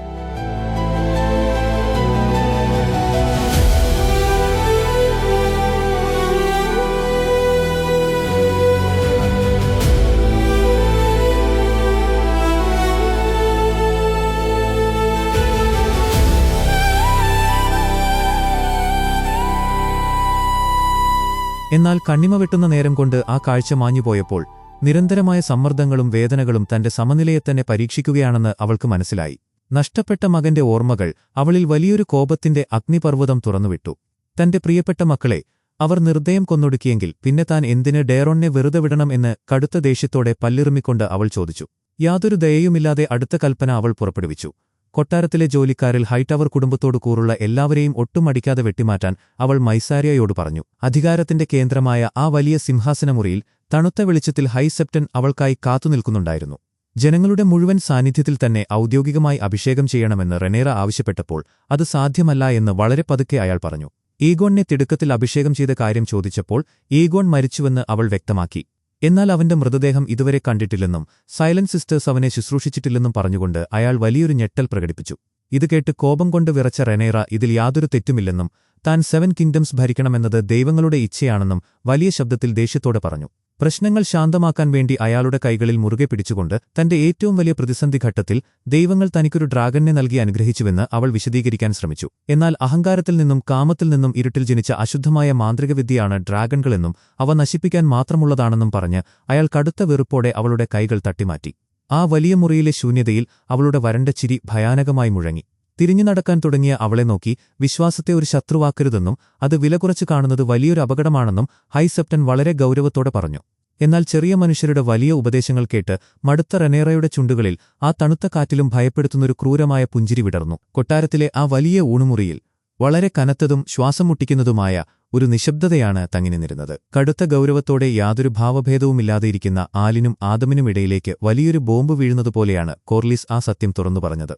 എന്നാൽ കണ്ണിമ വെട്ടുന്ന നേരം കൊണ്ട് ആ കാഴ്ച മാഞ്ഞുപോയപ്പോൾ നിരന്തരമായ സമ്മർദ്ദങ്ങളും വേദനകളും തന്റെ സമനിലയെത്തന്നെ പരീക്ഷിക്കുകയാണെന്ന് അവൾക്ക് മനസ്സിലായി. നഷ്ടപ്പെട്ട മകന്റെ ഓർമ്മകൾ അവളിൽ വലിയൊരു കോപത്തിന്റെ അഗ്നിപർവ്വതം തുറന്നുവിട്ടു. തന്റെ പ്രിയപ്പെട്ട മക്കളെ അവർ നിർദ്ദയം കൊന്നൊടുക്കിയെങ്കിൽ പിന്നെ താൻ എന്തിന് ഡെയറോണിനെ വെറുതെ വിടണം എന്ന് കടുത്ത ദേഷ്യത്തോടെ പല്ലിറുമിക്കൊണ്ട് അവൾ ചോദിച്ചു. യാതൊരു ദയയുമില്ലാതെ അടുത്ത കൽപ്പന അവൾ പുറപ്പെടുവിച്ചു. കൊട്ടാരത്തിലെ ജോലിക്കാരിൽ ഹൈടവർ കുടുംബത്തോടു കൂറുള്ള എല്ലാവരെയും ഒട്ടും അടിക്കാതെ വെട്ടിമാറ്റാൻ അവൾ മൈസാരിയയോട് പറഞ്ഞു. അധികാരത്തിന്റെ കേന്ദ്രമായ ആ വലിയ സിംഹാസനമുറിയിൽ തണുത്ത വെളിച്ചത്തിൽ ഹൈസെപ്റ്റൻ അവൾക്കായി കാത്തുനിൽക്കുന്നുണ്ടായിരുന്നു. ജനങ്ങളുടെ മുഴുവൻ സാന്നിധ്യത്തിൽ തന്നെ ഔദ്യോഗികമായി അഭിഷേകം ചെയ്യണമെന്ന് റെനേറ ആവശ്യപ്പെട്ടപ്പോൾ അത് സാധ്യമല്ല എന്ന് വളരെ പതുക്കെ അയാൾ പറഞ്ഞു. ഈഗോണിനെ തിടുക്കത്തിൽ അഭിഷേകം ചെയ്ത കാര്യം ചോദിച്ചപ്പോൾ ഈഗോൺ മരിച്ചുവെന്ന് അവൾ വ്യക്തമാക്കി. എന്നാൽ അവന്റെ മൃതദേഹം ഇതുവരെ കണ്ടിട്ടില്ലെന്നും സൈലന്റ് സിസ്റ്റേഴ്സ് അവനെ ശുശ്രൂഷിച്ചിട്ടില്ലെന്നും പറഞ്ഞുകൊണ്ട് അയാൾ വലിയൊരു ഞെട്ടൽ പ്രകടിപ്പിച്ചു. ഇത് കേട്ട് കോപം കൊണ്ട് വിറച്ച റെനേറ ഇതിൽ യാതൊരു തെറ്റുമില്ലെന്നും താൻ 7 കിങ്ഡംസ് ഭരിക്കണമെന്നത് ദൈവങ്ങളുടെ ഇച്ഛയാണെന്നും വലിയ ശബ്ദത്തിൽ ദേഷ്യത്തോടെ പറഞ്ഞു. പ്രശ്നങ്ങൾ ശാന്തമാക്കാൻ വേണ്ടി അയാളുടെ കൈകളിൽ മുറുകെ പിടിച്ചുകൊണ്ട് തന്റെ ഏറ്റവും വലിയ പ്രതിസന്ധി ഘട്ടത്തിൽ ദൈവങ്ങൾ തനിക്കൊരു ഡ്രാഗനെ നൽകി അനുഗ്രഹിച്ചുവെന്ന് അവൾ വിശദീകരിക്കാൻ ശ്രമിച്ചു. എന്നാൽ അഹങ്കാരത്തിൽ നിന്നും കാമത്തിൽ നിന്നും ഇരുട്ടിൽ ജനിച്ച അശുദ്ധമായ മാന്ത്രികവിദ്യയാണ് ഡ്രാഗൺകളെന്നും അവ നശിപ്പിക്കാൻ മാത്രമുള്ളതാണെന്നും പറഞ്ഞ് അയാൾ കടുത്ത വെറുപ്പോടെ അവളുടെ കൈകൾ തട്ടിമാറ്റി. ആ വലിയ മുറിയിലെ ശൂന്യതയിൽ അവളുടെ വരണ്ട ചിരി ഭയാനകമായി മുഴങ്ങി. തിരിഞ്ഞു നടക്കാൻ തുടങ്ങിയ അവളെ നോക്കി, വിശ്വാസത്തെ ഒരു ശത്രുവാക്കരുതെന്നും അത് വിലകുറച്ച് കാണുന്നത് വലിയൊരു അപകടമാണെന്നും ഹൈസെപ്റ്റൻ വളരെ ഗൗരവത്തോടെ പറഞ്ഞു. എന്നാൽ ചെറിയ മനുഷ്യരുടെ വലിയ ഉപദേശങ്ങൾ കേട്ട് മടുത്ത റെനേറയുടെ ചുണ്ടുകളിൽ ആ തണുത്ത കാറ്റിലും ഭയപ്പെടുത്തുന്നൊരു ക്രൂരമായ പുഞ്ചിരി വിടർന്നു. കൊട്ടാരത്തിലെ ആ വലിയ ഊണുമുറിയിൽ വളരെ കനത്തതും ശ്വാസം മുട്ടിക്കുന്നതുമായ ഒരു നിശബ്ദതയാണ് തങ്ങി നിന്നിരുന്നത്. കടുത്ത ഗൗരവത്തോടെ യാതൊരു ഭാവഭേദവുമില്ലാതെയിരിക്കുന്ന ആലിനും ആദമിനുമിടയിലേക്ക് വലിയൊരു ബോംബ് വീഴുന്നതുപോലെയാണ് കോർലിസ് ആ സത്യം തുറന്നു പറഞ്ഞത്.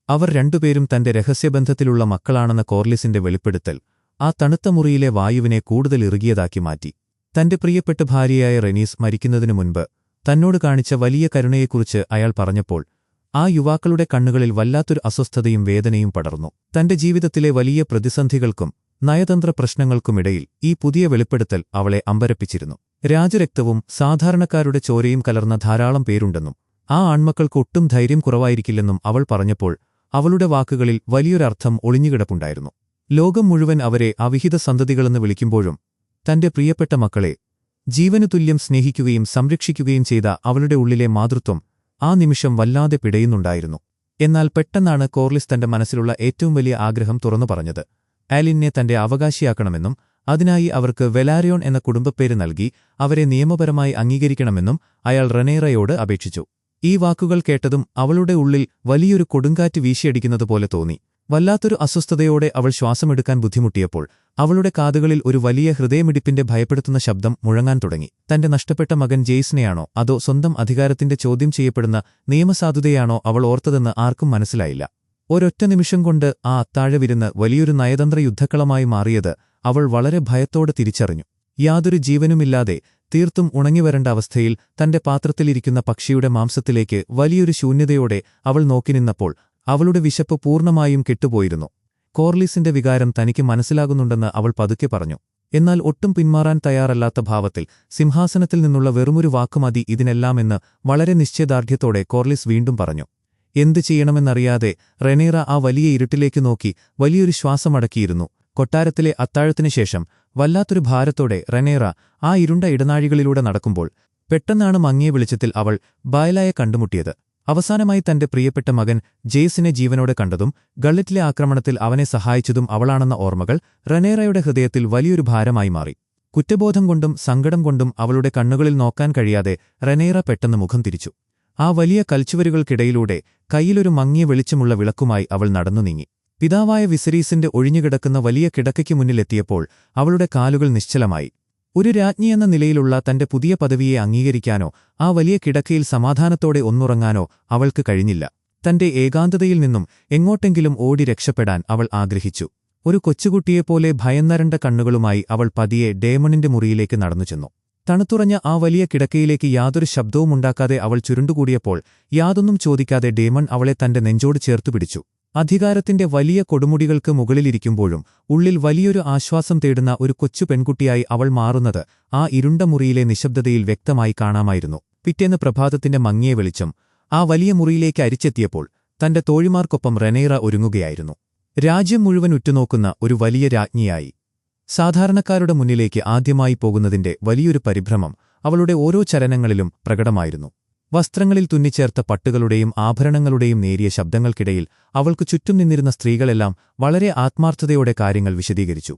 അവർ രണ്ടുപേരും തന്റെ രഹസ്യബന്ധത്തിലുള്ള മക്കളാണെന്ന കോർലിസിന്റെ വെളിപ്പെടുത്തൽ ആ തണുത്ത മുറിയിലെ വായുവിനെ കൂടുതൽ ഇറുകിയതാക്കി മാറ്റി. തന്റെ പ്രിയപ്പെട്ട ഭാര്യയായ റെനീസ് മരിക്കുന്നതിനു മുൻപ് തന്നോട് കാണിച്ച വലിയ കരുണയെക്കുറിച്ച് അയാൾ പറഞ്ഞപ്പോൾ ആ യുവാക്കളുടെ കണ്ണുകളിൽ വല്ലാത്തൊരു അസ്വസ്ഥതയും വേദനയും പടർന്നു. തന്റെ ജീവിതത്തിലെ വലിയ പ്രതിസന്ധികൾക്കും നയതന്ത്ര പ്രശ്നങ്ങൾക്കുമിടയിൽ ഈ പുതിയ വെളിപ്പെടുത്തൽ അവളെ അമ്പരപ്പിച്ചിരുന്നു. രാജരക്തവും സാധാരണക്കാരുടെ ചോരയും കലർന്ന ധാരാളം പേരുണ്ടെന്നും ആ ആൺമക്കൾക്ക് ഒട്ടും ധൈര്യം കുറവായിരിക്കില്ലെന്നും അവൾ പറഞ്ഞപ്പോൾ അവളുടെ വാക്കുകളിൽ വലിയൊരർത്ഥം ഒളിഞ്ഞുകിടപ്പുണ്ടായിരുന്നു. ലോകം മുഴുവൻ അവരെ അവിഹിത സന്തതികളെന്ന് വിളിക്കുമ്പോഴും തന്റെ പ്രിയപ്പെട്ട മക്കളെ ജീവനു തുല്യം സ്നേഹിക്കുകയും സംരക്ഷിക്കുകയും ചെയ്ത അവളുടെ ഉള്ളിലെ മാതൃത്വം ആ നിമിഷം വല്ലാതെ പിടയുന്നുണ്ടായിരുന്നു. എന്നാൽ പെട്ടെന്നാണ് കോർലിസ് തന്റെ മനസ്സിലുള്ള ഏറ്റവും വലിയ ആഗ്രഹം തുറന്നു പറഞ്ഞത്. ആലിനെ തന്റെ അവകാശിയാക്കണമെന്നും അതിനായി അവർക്ക് വെലാരിയോൺ എന്ന കുടുംബപ്പേര് നൽകി അവരെ നിയമപരമായി അംഗീകരിക്കണമെന്നും അയാൾ റെനേറയോട് അപേക്ഷിച്ചു. ഈ വാക്കുകൾ കേട്ടതും അവളുടെ ഉള്ളിൽ വലിയൊരു കൊടുങ്കാറ്റ് വീശിയടിക്കുന്നതുപോലെ തോന്നി. വല്ലാത്തൊരു അസ്വസ്ഥതയോടെ അവൾ ശ്വാസമെടുക്കാൻ ബുദ്ധിമുട്ടിയപ്പോൾ അവളുടെ കാതുകളിൽ ഒരു വലിയ ഹൃദയമിടിപ്പിന്റെ ഭയപ്പെടുത്തുന്ന ശബ്ദം മുഴങ്ങാൻ തുടങ്ങി. തന്റെ നഷ്ടപ്പെട്ട മകൻ ജെയ്സിനെയാണോ അതോ സ്വന്തം അധികാരത്തിന്റെ ചോദ്യം ചെയ്യപ്പെടുന്ന നിയമസാധുതയാണോ അവൾ ഓർത്തതെന്ന് ആർക്കും മനസ്സിലായില്ല. ഒരൊറ്റ നിമിഷം കൊണ്ട് ആ അത്താഴവിരുന്ന് വലിയൊരു നയതന്ത്ര യുദ്ധക്കളമായി മാറിയത് അവൾ വളരെ ഭയത്തോടെ തിരിച്ചറിഞ്ഞു. യാതൊരു ജീവനുമില്ലാതെ തീർത്തും ഉണങ്ങിവരേണ്ട അവസ്ഥയിൽ തന്റെ പാത്രത്തിലിരിക്കുന്ന പക്ഷിയുടെ മാംസത്തിലേക്ക് വലിയൊരു ശൂന്യതയോടെ അവൾ നോക്കി നിന്നപ്പോൾ അവളുടെ വിശപ്പ് പൂർണ്ണമായും കെട്ടുപോയിരുന്നു. കോർലിസിന്റെ വികാരം തനിക്ക് മനസ്സിലാകുന്നുണ്ടെന്ന് അവൾ പതുക്കെ പറഞ്ഞു. എന്നാൽ ഒട്ടും പിന്മാറാൻ തയ്യാറല്ലാത്ത ഭാവത്തിൽ സിംഹാസനത്തിൽ നിന്നുള്ള വെറുമൊരു വാക്കുമതി ഇതിനെല്ലാമെന്ന് വളരെ നിശ്ചയദാർഢ്യത്തോടെ കോർലിസ് വീണ്ടും പറഞ്ഞു. എന്തു ചെയ്യണമെന്നറിയാതെ റെനേറ ആ വലിയ ഇരുട്ടിലേക്ക് നോക്കി വലിയൊരു ശ്വാസമടക്കിയിരുന്നു. കൊട്ടാരത്തിലെ അത്താഴത്തിനു ശേഷം വല്ലാത്തൊരു ഭാരത്തോടെ റെനേറ ആ ഇരുണ്ട ഇടനാഴികളിലൂടെ നടക്കുമ്പോൾ പെട്ടെന്നാണ് മങ്ങിയ വെളിച്ചത്തിൽ അവൾ ബായലായെ കണ്ടുമുട്ടിയത്. അവസാനമായി തന്റെ പ്രിയപ്പെട്ട മകൻ ജെയ്സിനെ ജീവനോടെ കണ്ടതും ഗള്ളറ്റിലെ ആക്രമണത്തിൽ അവനെ സഹായിച്ചതും അവളാണെന്ന ഓർമ്മകൾ റെനേറയുടെ ഹൃദയത്തിൽ വലിയൊരു ഭാരമായി മാറി. കുറ്റബോധം കൊണ്ടും സങ്കടം കൊണ്ടും അവളുടെ കണ്ണുകളിൽ നോക്കാൻ കഴിയാതെ റെനേറ പെട്ടെന്ന് മുഖം തിരിച്ചു. ആ വലിയ കൽച്ചുവരുകൾക്കിടയിലൂടെ കയ്യിലൊരു മങ്ങിയ വെളിച്ചമുള്ള വിളക്കുമായി അവൾ നടന്നു നീങ്ങി. പിതാവായ വിസരീസിന്റെ ഒഴിഞ്ഞുകിടക്കുന്ന വലിയ കിടക്കയ്ക്ക് മുന്നിലെത്തിയപ്പോൾ അവളുടെ കാലുകൾ നിശ്ചലമായി. ഒരു രാജ്ഞിയെന്ന നിലയിലുള്ള തന്റെ പുതിയ പദവിയെ അംഗീകരിക്കാനോ ആ വലിയ കിടക്കയിൽ സമാധാനത്തോടെ ഒന്നുറങ്ങാനോ അവൾക്ക് കഴിഞ്ഞില്ല. തന്റെ ഏകാന്തതയിൽ നിന്നും എങ്ങോട്ടെങ്കിലും ഓടി രക്ഷപ്പെടാൻ അവൾ ആഗ്രഹിച്ചു. ഒരു കൊച്ചുകുട്ടിയെപ്പോലെ ഭയന്നരണ്ട കണ്ണുകളുമായി അവൾ പതിയെ ഡേമണിന്റെ മുറിയിലേക്ക് നടന്നുചെന്നു. തണുത്തുറഞ്ഞ ആ വലിയ കിടക്കയിലേക്ക് യാതൊരു ശബ്ദവുമുണ്ടാക്കാതെ അവൾ ചുരുണ്ടുകൂടിയപ്പോൾ യാതൊന്നും ചോദിക്കാതെ ഡേമൺ അവളെ തന്റെ നെഞ്ചോട് ചേർത്തുപിടിച്ചു. അധികാരത്തിന്റെ വലിയ കൊടുമുടികൾക്ക് മുകളിലിരിക്കുമ്പോഴും ഉള്ളിൽ വലിയൊരു ആശ്വാസം തേടുന്ന ഒരു കൊച്ചു പെൺകുട്ടിയായി അവൾ മാറുന്നത് ആ ഇരുണ്ട മുറിയിലെ നിശബ്ദതയിൽ വ്യക്തമായി കാണാമായിരുന്നു. പിറ്റേന്ന് പ്രഭാതത്തിന്റെ മങ്ങിയ വെളിച്ചം ആ വലിയ മുറിയിലേക്ക് അരിച്ചെത്തിയപ്പോൾ തന്റെ തോഴിമാർക്കൊപ്പം റെനേറ ഒരുങ്ങുകയായിരുന്നു. രാജ്യം മുഴുവൻ ഉറ്റുനോക്കുന്ന ഒരു വലിയ രാജ്ഞിയായി. സാധാരണക്കാരുടെ മുന്നിലേക്ക് ആദ്യമായി പോകുന്നതിന്റെ വലിയൊരു പരിഭ്രമം അവളുടെ ഓരോ ചലനങ്ങളിലും പ്രകടമായിരുന്നു. വസ്ത്രങ്ങളിൽ തുന്നിച്ചേർത്ത പട്ടുകളുടെയും ആഭരണങ്ങളുടെയും നേരിയ ശബ്ദങ്ങൾക്കിടയിൽ അവൾക്കു ചുറ്റും നിന്നിരുന്ന സ്ത്രീകളെല്ലാം വളരെ ആത്മാർത്ഥതയോടെ കാര്യങ്ങൾ വിശദീകരിച്ചു.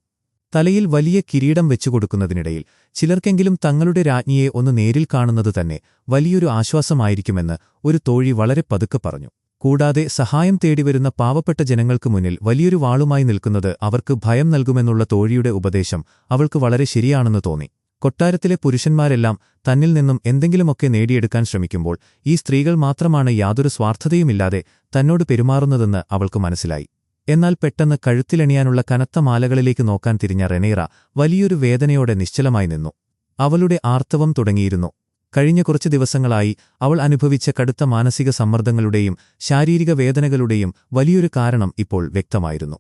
തലയിൽ വലിയ കിരീടം വെച്ചുകൊടുക്കുന്നതിനിടയിൽ ചിലർക്കെങ്കിലും തങ്ങളുടെ രാജ്ഞിയെ ഒന്ന് നേരിൽ കാണുന്നത് തന്നെ വലിയൊരു ആശ്വാസമായിരിക്കുമെന്ന് ഒരു തോഴി വളരെ പതുക്കെ പറഞ്ഞു. കൂടാതെ സഹായം തേടിവരുന്ന പാവപ്പെട്ട ജനങ്ങൾക്ക് മുന്നിൽ വലിയൊരു വാളുമായി നിൽക്കുന്നത് അവർക്ക് ഭയം നൽകുമെന്നുള്ള തോഴിയുടെ ഉപദേശം അവൾക്ക് വളരെ ശരിയാണെന്ന് തോന്നി. കൊട്ടാരത്തിലെ പുരുഷന്മാരെല്ലാം തന്നിൽ നിന്നും എന്തെങ്കിലുമൊക്കെ നേടിയെടുക്കാൻ ശ്രമിക്കുമ്പോൾ ഈ സ്ത്രീകൾ മാത്രമാണ് യാതൊരു സ്വാർത്ഥതയുമില്ലാതെ തന്നോട് പെരുമാറുന്നതെന്ന് അവൾക്ക് മനസ്സിലായി. എന്നാൽ പെട്ടെന്ന് കഴുത്തിലണിയാനുള്ള കനത്ത മാലകളിലേക്ക് നോക്കാൻ തിരിഞ്ഞ റെനേറ വലിയൊരു വേദനയോടെ നിശ്ചലമായി നിന്നു. അവളുടെ ആർത്തവം തുടങ്ങിയിരുന്നു. കഴിഞ്ഞ കുറച്ച് ദിവസങ്ങളായി അവൾ അനുഭവിച്ച കടുത്ത മാനസിക സമ്മർദ്ദങ്ങളുടെയും ശാരീരിക വേദനകളുടെയും വലിയൊരു കാരണം ഇപ്പോൾ വ്യക്തമായിരുന്നു.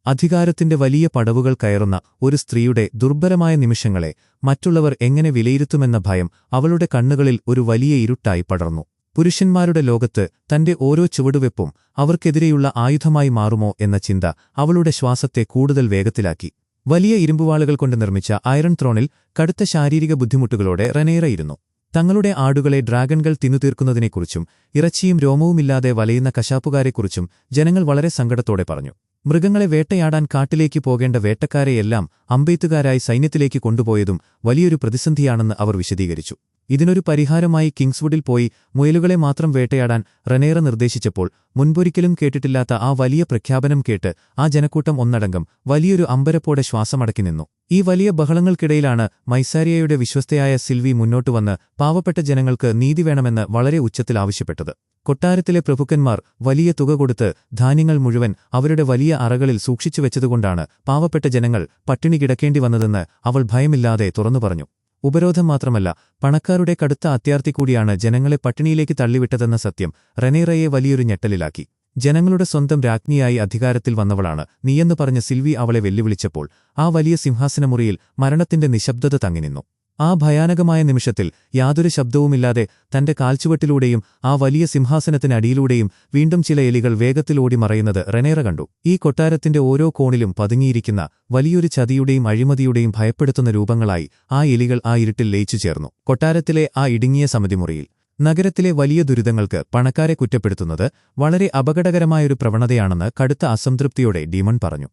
അധികാരത്തിന്റെ വലിയ പടവുകൾ കയറുന്ന ഒരു സ്ത്രീയുടെ ദുർബലമായ നിമിഷങ്ങളെ മറ്റുള്ളവർ എങ്ങനെ വിലയിരുത്തുമെന്ന ഭയം അവളുടെ കണ്ണുകളിൽ ഒരു വലിയ ഇരുട്ടായി പടർന്നു. പുരുഷന്മാരുടെ ലോകത്ത് തന്റെ ഓരോ ചുവടുവെപ്പും അവർക്കെതിരെയുള്ള ആയുധമായി മാറുമോ എന്ന ചിന്ത അവളുടെ ശ്വാസത്തെ കൂടുതൽ വേഗത്തിലാക്കി. വലിയ ഇരുമ്പുവാളുകൾ കൊണ്ട് നിർമ്മിച്ച അയറൺ ത്രോണിൽ കടുത്ത ശാരീരിക ബുദ്ധിമുട്ടുകളോടെ റെനേറ ഇരുന്നു. തങ്ങളുടെ ആടുകളെ ഡ്രാഗൺകൾ തിന്നുതീർക്കുന്നതിനെക്കുറിച്ചും ഇറച്ചിയും രോമവുമില്ലാതെ വലയുന്ന കശാപ്പുകാരെക്കുറിച്ചും ജനങ്ങൾ വളരെ സങ്കടത്തോടെ പറഞ്ഞു. മൃഗങ്ങളെ വേട്ടയാടാൻ കാട്ടിലേക്ക് പോകേണ്ട വേട്ടക്കാരെയെല്ലാം അമ്പെയ്ത്തുകാരായി സൈന്യത്തിലേക്ക് കൊണ്ടുപോയതും വലിയൊരു പ്രതിസന്ധിയാണെന്ന് അവർ വിശദീകരിച്ചു. ഇതിനൊരു പരിഹാരമായി കിങ്സ്വുഡിൽ പോയി മുയലുകളെ മാത്രം വേട്ടയാടാൻ റെനേറ നിർദ്ദേശിച്ചപ്പോൾ മുൻപൊരിക്കലും കേട്ടിട്ടില്ലാത്ത ആ വലിയ പ്രഖ്യാപനം കേട്ട് ആ ജനക്കൂട്ടം ഒന്നടങ്കം വലിയൊരു അമ്പരപ്പോടെ ശ്വാസമടക്കി നിന്നു. ഈ വലിയ ബഹളങ്ങൾക്കിടയിലാണ് മൈസാരിയയുടെ വിശ്വസ്തയായ സിൽവി മുന്നോട്ടുവന്ന് പാവപ്പെട്ട ജനങ്ങൾക്ക് നീതി വേണമെന്ന് വളരെ ഉച്ചത്തിൽ ആവശ്യപ്പെട്ടത്. കൊട്ടാരത്തിലെ പ്രഭുക്കന്മാർ വലിയ തുക കൊടുത്ത് ധാന്യങ്ങൾ മുഴുവൻ അവരുടെ വലിയ അറകളിൽ സൂക്ഷിച്ചുവെച്ചതുകൊണ്ടാണ് പാവപ്പെട്ട ജനങ്ങൾ പട്ടിണി കിടക്കേണ്ടി വന്നതെന്ന് അവൾ ഭയമില്ലാതെ തുറന്നു പറഞ്ഞു. ഉപരോധം മാത്രമല്ല, പണക്കാരുടെ കടുത്ത അത്യാർത്തി കൂടിയാണ് ജനങ്ങളെ പട്ടിണിയിലേക്ക് തള്ളിവിട്ടതെന്ന സത്യം റെനേറയെ വലിയൊരു ഞെട്ടലിലാക്കി. ജനങ്ങളുടെ സ്വന്തം രാജ്ഞിയായി അധികാരത്തിൽ വന്നവളാണ് നീയെന്ന് പറഞ്ഞ സിൽവി അവളെ വെല്ലുവിളിച്ചപ്പോൾ ആ വലിയ സിംഹാസനമുറിയിൽ മരണത്തിന്റെ നിശബ്ദത തങ്ങിനിന്നു. ആ ഭയാനകമായ നിമിഷത്തിൽ യാതൊരു ശബ്ദവുമില്ലാതെ തന്റെ കാൽച്ചുവട്ടിലൂടെയും ആ വലിയ സിംഹാസനത്തിനടിയിലൂടെയും വീണ്ടും ചില എലികൾ വേഗത്തിൽ ഓടി മറയുന്നത് റെനേറ കണ്ടു. ഈ കൊട്ടാരത്തിന്റെ ഓരോ കോണിലും പതുങ്ങിയിരിക്കുന്ന വലിയൊരു ചതിയുടെയും അഴിമതിയുടെയും ഭയപ്പെടുത്തുന്ന രൂപങ്ങളായി ആ എലികൾ ആ ഇരുട്ടിൽ ലയിച്ചു ചേർന്നു. കൊട്ടാരത്തിലെ ആ ഇടുങ്ങിയ സമിതിമുറിയിൽ നഗരത്തിലെ വലിയ ദുരിതങ്ങൾക്ക് പണക്കാരെ കുറ്റപ്പെടുത്തുന്നത് വളരെ അപകടകരമായൊരു പ്രവണതയാണെന്ന് കടുത്ത അസംതൃപ്തിയോടെ ഡീമൺ പറഞ്ഞു.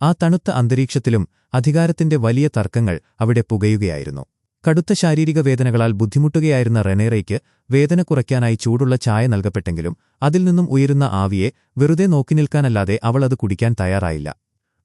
ആ തണുത്ത അന്തരീക്ഷത്തിലും അധികാരത്തിന്റെ വലിയ തർക്കങ്ങൾ അവിടെ പുകയുകയായിരുന്നു. കടുത്ത ശാരീരിക വേദനകളാൽ ബുദ്ധിമുട്ടുകയായിരുന്ന റെനേറയ്ക്ക് വേദന കുറയ്ക്കാനായി ചൂടുള്ള ചായ നൽകപ്പെട്ടെങ്കിലും അതിൽ നിന്നും ഉയരുന്ന ആവിയെ വെറുതെ നോക്കിനിൽക്കാനല്ലാതെ അവൾ അത് കുടിക്കാൻ തയ്യാറായില്ല.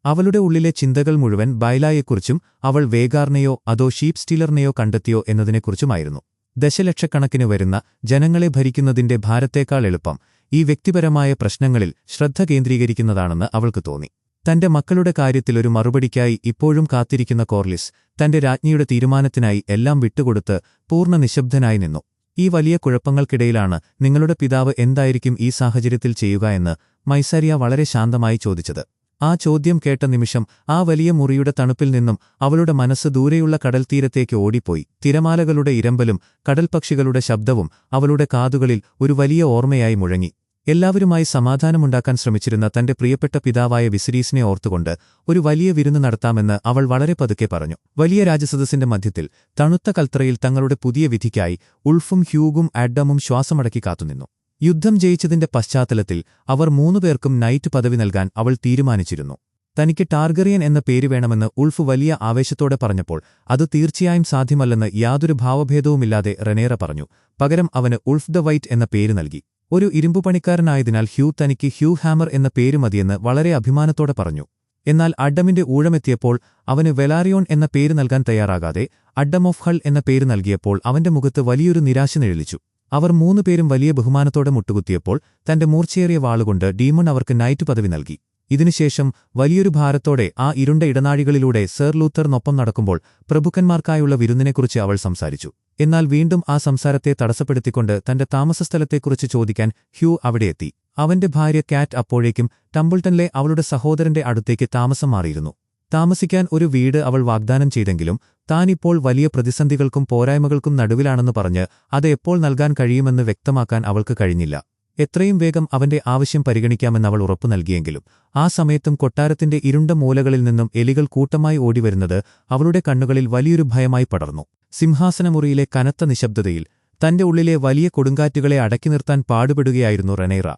അവളുടെ ഉള്ളിലെ ചിന്തകൾ മുഴുവൻ ബൈലായെക്കുറിച്ചും അവൾ വേഗാറിനെയോ അതോ ഷീപ്പ് സ്റ്റീലറിനെയോ കണ്ടെത്തിയോ എന്നതിനെക്കുറിച്ചുമായിരുന്നു. ദശലക്ഷക്കണക്കിന് വരുന്ന ജനങ്ങളെ ഭരിക്കുന്നതിന്റെ ഭാരത്തേക്കാൾ എളുപ്പം ഈ വ്യക്തിപരമായ പ്രശ്നങ്ങളിൽ ശ്രദ്ധ കേന്ദ്രീകരിക്കുന്നതാണെന്ന് അവൾക്ക് തോന്നി. തന്റെ മക്കളുടെ കാര്യത്തിൽ ഒരു മറുപടിക്കായി ഇപ്പോഴും കാത്തിരിക്കുന്ന കോർലിസ് തന്റെ രാജ്ഞിയുടെ തീരുമാനത്തിനായി എല്ലാം വിട്ടുകൊടുത്ത് പൂർണ്ണ നിശബ്ദനായി നിന്നു. ഈ വലിയ കുഴപ്പങ്ങൾക്കിടയിലാണ് നിങ്ങളുടെ പിതാവ് എന്തായിരിക്കും ഈ സാഹചര്യത്തിൽ ചെയ്യുക എന്ന് മൈസാരിയ വളരെ ശാന്തമായി ചോദിച്ചത്. ആ ചോദ്യം കേട്ട നിമിഷം ആ വലിയ മുറിയുടെ തണുപ്പിൽ നിന്നും അവളുടെ മനസ്സ് ദൂരെയുള്ള കടൽത്തീരത്തേക്ക് ഓടിപ്പോയി. തിരമാലകളുടെ ഇരമ്പലും കടൽപക്ഷികളുടെ ശബ്ദവും അവളുടെ കാതുകളിൽ ഒരു വലിയ ഓർമ്മയായി മുഴങ്ങി. എല്ലാവരുമായി സമാധാനമുണ്ടാക്കാൻ ശ്രമിച്ചിരുന്ന തന്റെ പ്രിയപ്പെട്ട പിതാവായ വിസിരീസിനെ ഓർത്തുകൊണ്ട് ഒരു വലിയ വിരുന്ന് നടത്താമെന്ന് അവൾ വളരെ പതുക്കെ പറഞ്ഞു. വലിയ രാജസദസ്സിന്റെ മധ്യത്തിൽ തണുത്ത കൽത്തറയിൽ തങ്ങളുടെ പുതിയ വിധിക്കായി ഉൾഫും ഹ്യൂഗും ആഡമും ശ്വാസമടക്കി കാത്തുനിന്നു. യുദ്ധം ജയിച്ചതിന്റെ പശ്ചാത്തലത്തിൽ അവർ 3 പേർക്കും നൈറ്റ് പദവി നൽകാൻ അവൾ തീരുമാനിച്ചിരുന്നു. തനിക്ക് ടാർഗറിയൻ എന്ന പേര് വേണമെന്ന് ഉൾഫ് വലിയ ആവേശത്തോടെ പറഞ്ഞപ്പോൾ അത് തീർച്ചയായും സാധ്യമല്ലെന്ന് യാതൊരു ഭാവഭേദവുമില്ലാതെ റെനേറ പറഞ്ഞു. പകരം അവന് ഉൾഫ് ദ വൈറ്റ് എന്ന പേര് നൽകി. ഒരു ഇരുമ്പുപണിക്കാരനായതിനാൽ ഹ്യൂ തനിക്ക് ഹ്യൂ ഹാമർ എന്ന പേര് മതിയെന്ന് വളരെ അഭിമാനത്തോടെ പറഞ്ഞു. എന്നാൽ അഡമിന്റെ ഊഴമെത്തിയപ്പോൾ അവന് വെലാറിയോൺ എന്ന പേര് നൽകാൻ തയ്യാറാകാതെ അഡം ഓഫ് ഹൾ എന്ന പേര് നൽകിയപ്പോൾ അവന്റെ മുഖത്ത് വലിയൊരു നിരാശ നിഴലിച്ചു. അവർ 3 പേരും വലിയ ബഹുമാനത്തോടെ മുട്ടുകുത്തിയപ്പോൾ തന്റെ മൂർച്ചയേറിയ വാളുകൊണ്ട് ഡീമൺ അവർക്ക് നൈറ്റ് പദവി നൽകി. ഇതിനുശേഷം വലിയൊരു ഭാരത്തോടെ ആ ഇരുണ്ട ഇടനാഴികളിലൂടെ സർ ലൂത്തറിനൊപ്പം നടക്കുമ്പോൾ പ്രഭുക്കന്മാർക്കായുള്ള വിരുന്നിനെക്കുറിച്ച് അവൾ സംസാരിച്ചു. എന്നാൽ വീണ്ടും ആ സംസാരത്തെ തടസ്സപ്പെടുത്തിക്കൊണ്ട് തന്റെ താമസസ്ഥലത്തെക്കുറിച്ച് ചോദിക്കാൻ ഹ്യൂ അവിടെയെത്തി. അവന്റെ ഭാര്യ കാറ്റ് അപ്പോഴേക്കും ടംബിൾട്ടണിലെ അവളുടെ സഹോദരന്റെ അടുത്തേക്ക് താമസം മാറിയിരുന്നു. താമസിക്കാൻ ഒരു വീട് അവൾ വാഗ്ദാനം ചെയ്തെങ്കിലും താനിപ്പോൾ വലിയ പ്രതിസന്ധികൾക്കും പോരായ്മകൾക്കും നടുവിലാണെന്ന് പറഞ്ഞ് അത് എപ്പോൾ നൽകാൻ കഴിയുമെന്ന് വ്യക്തമാക്കാൻ അവൾക്ക് കഴിഞ്ഞില്ല. എത്രയും വേഗം അവന്റെ ആവശ്യം പരിഗണിക്കാമെന്ന് അവൾ ഉറപ്പു നൽകിയെങ്കിലും ആ സമയത്തും കൊട്ടാരത്തിന്റെ ഇരുണ്ട മൂലകളിൽ നിന്നും എലികൾ കൂട്ടമായി ഓടിവരുന്നത് അവളുടെ കണ്ണുകളിൽ വലിയൊരു ഭയമായി പടർന്നു. സിംഹാസനമുറിയിലെ കനത്ത നിശബ്ദതയിൽ തന്റെ ഉള്ളിലെ വലിയ കൊടുങ്കാറ്റുകളെ അടക്കി നിർത്താൻ പാടുപെടുകയായിരുന്നു റെനേറ.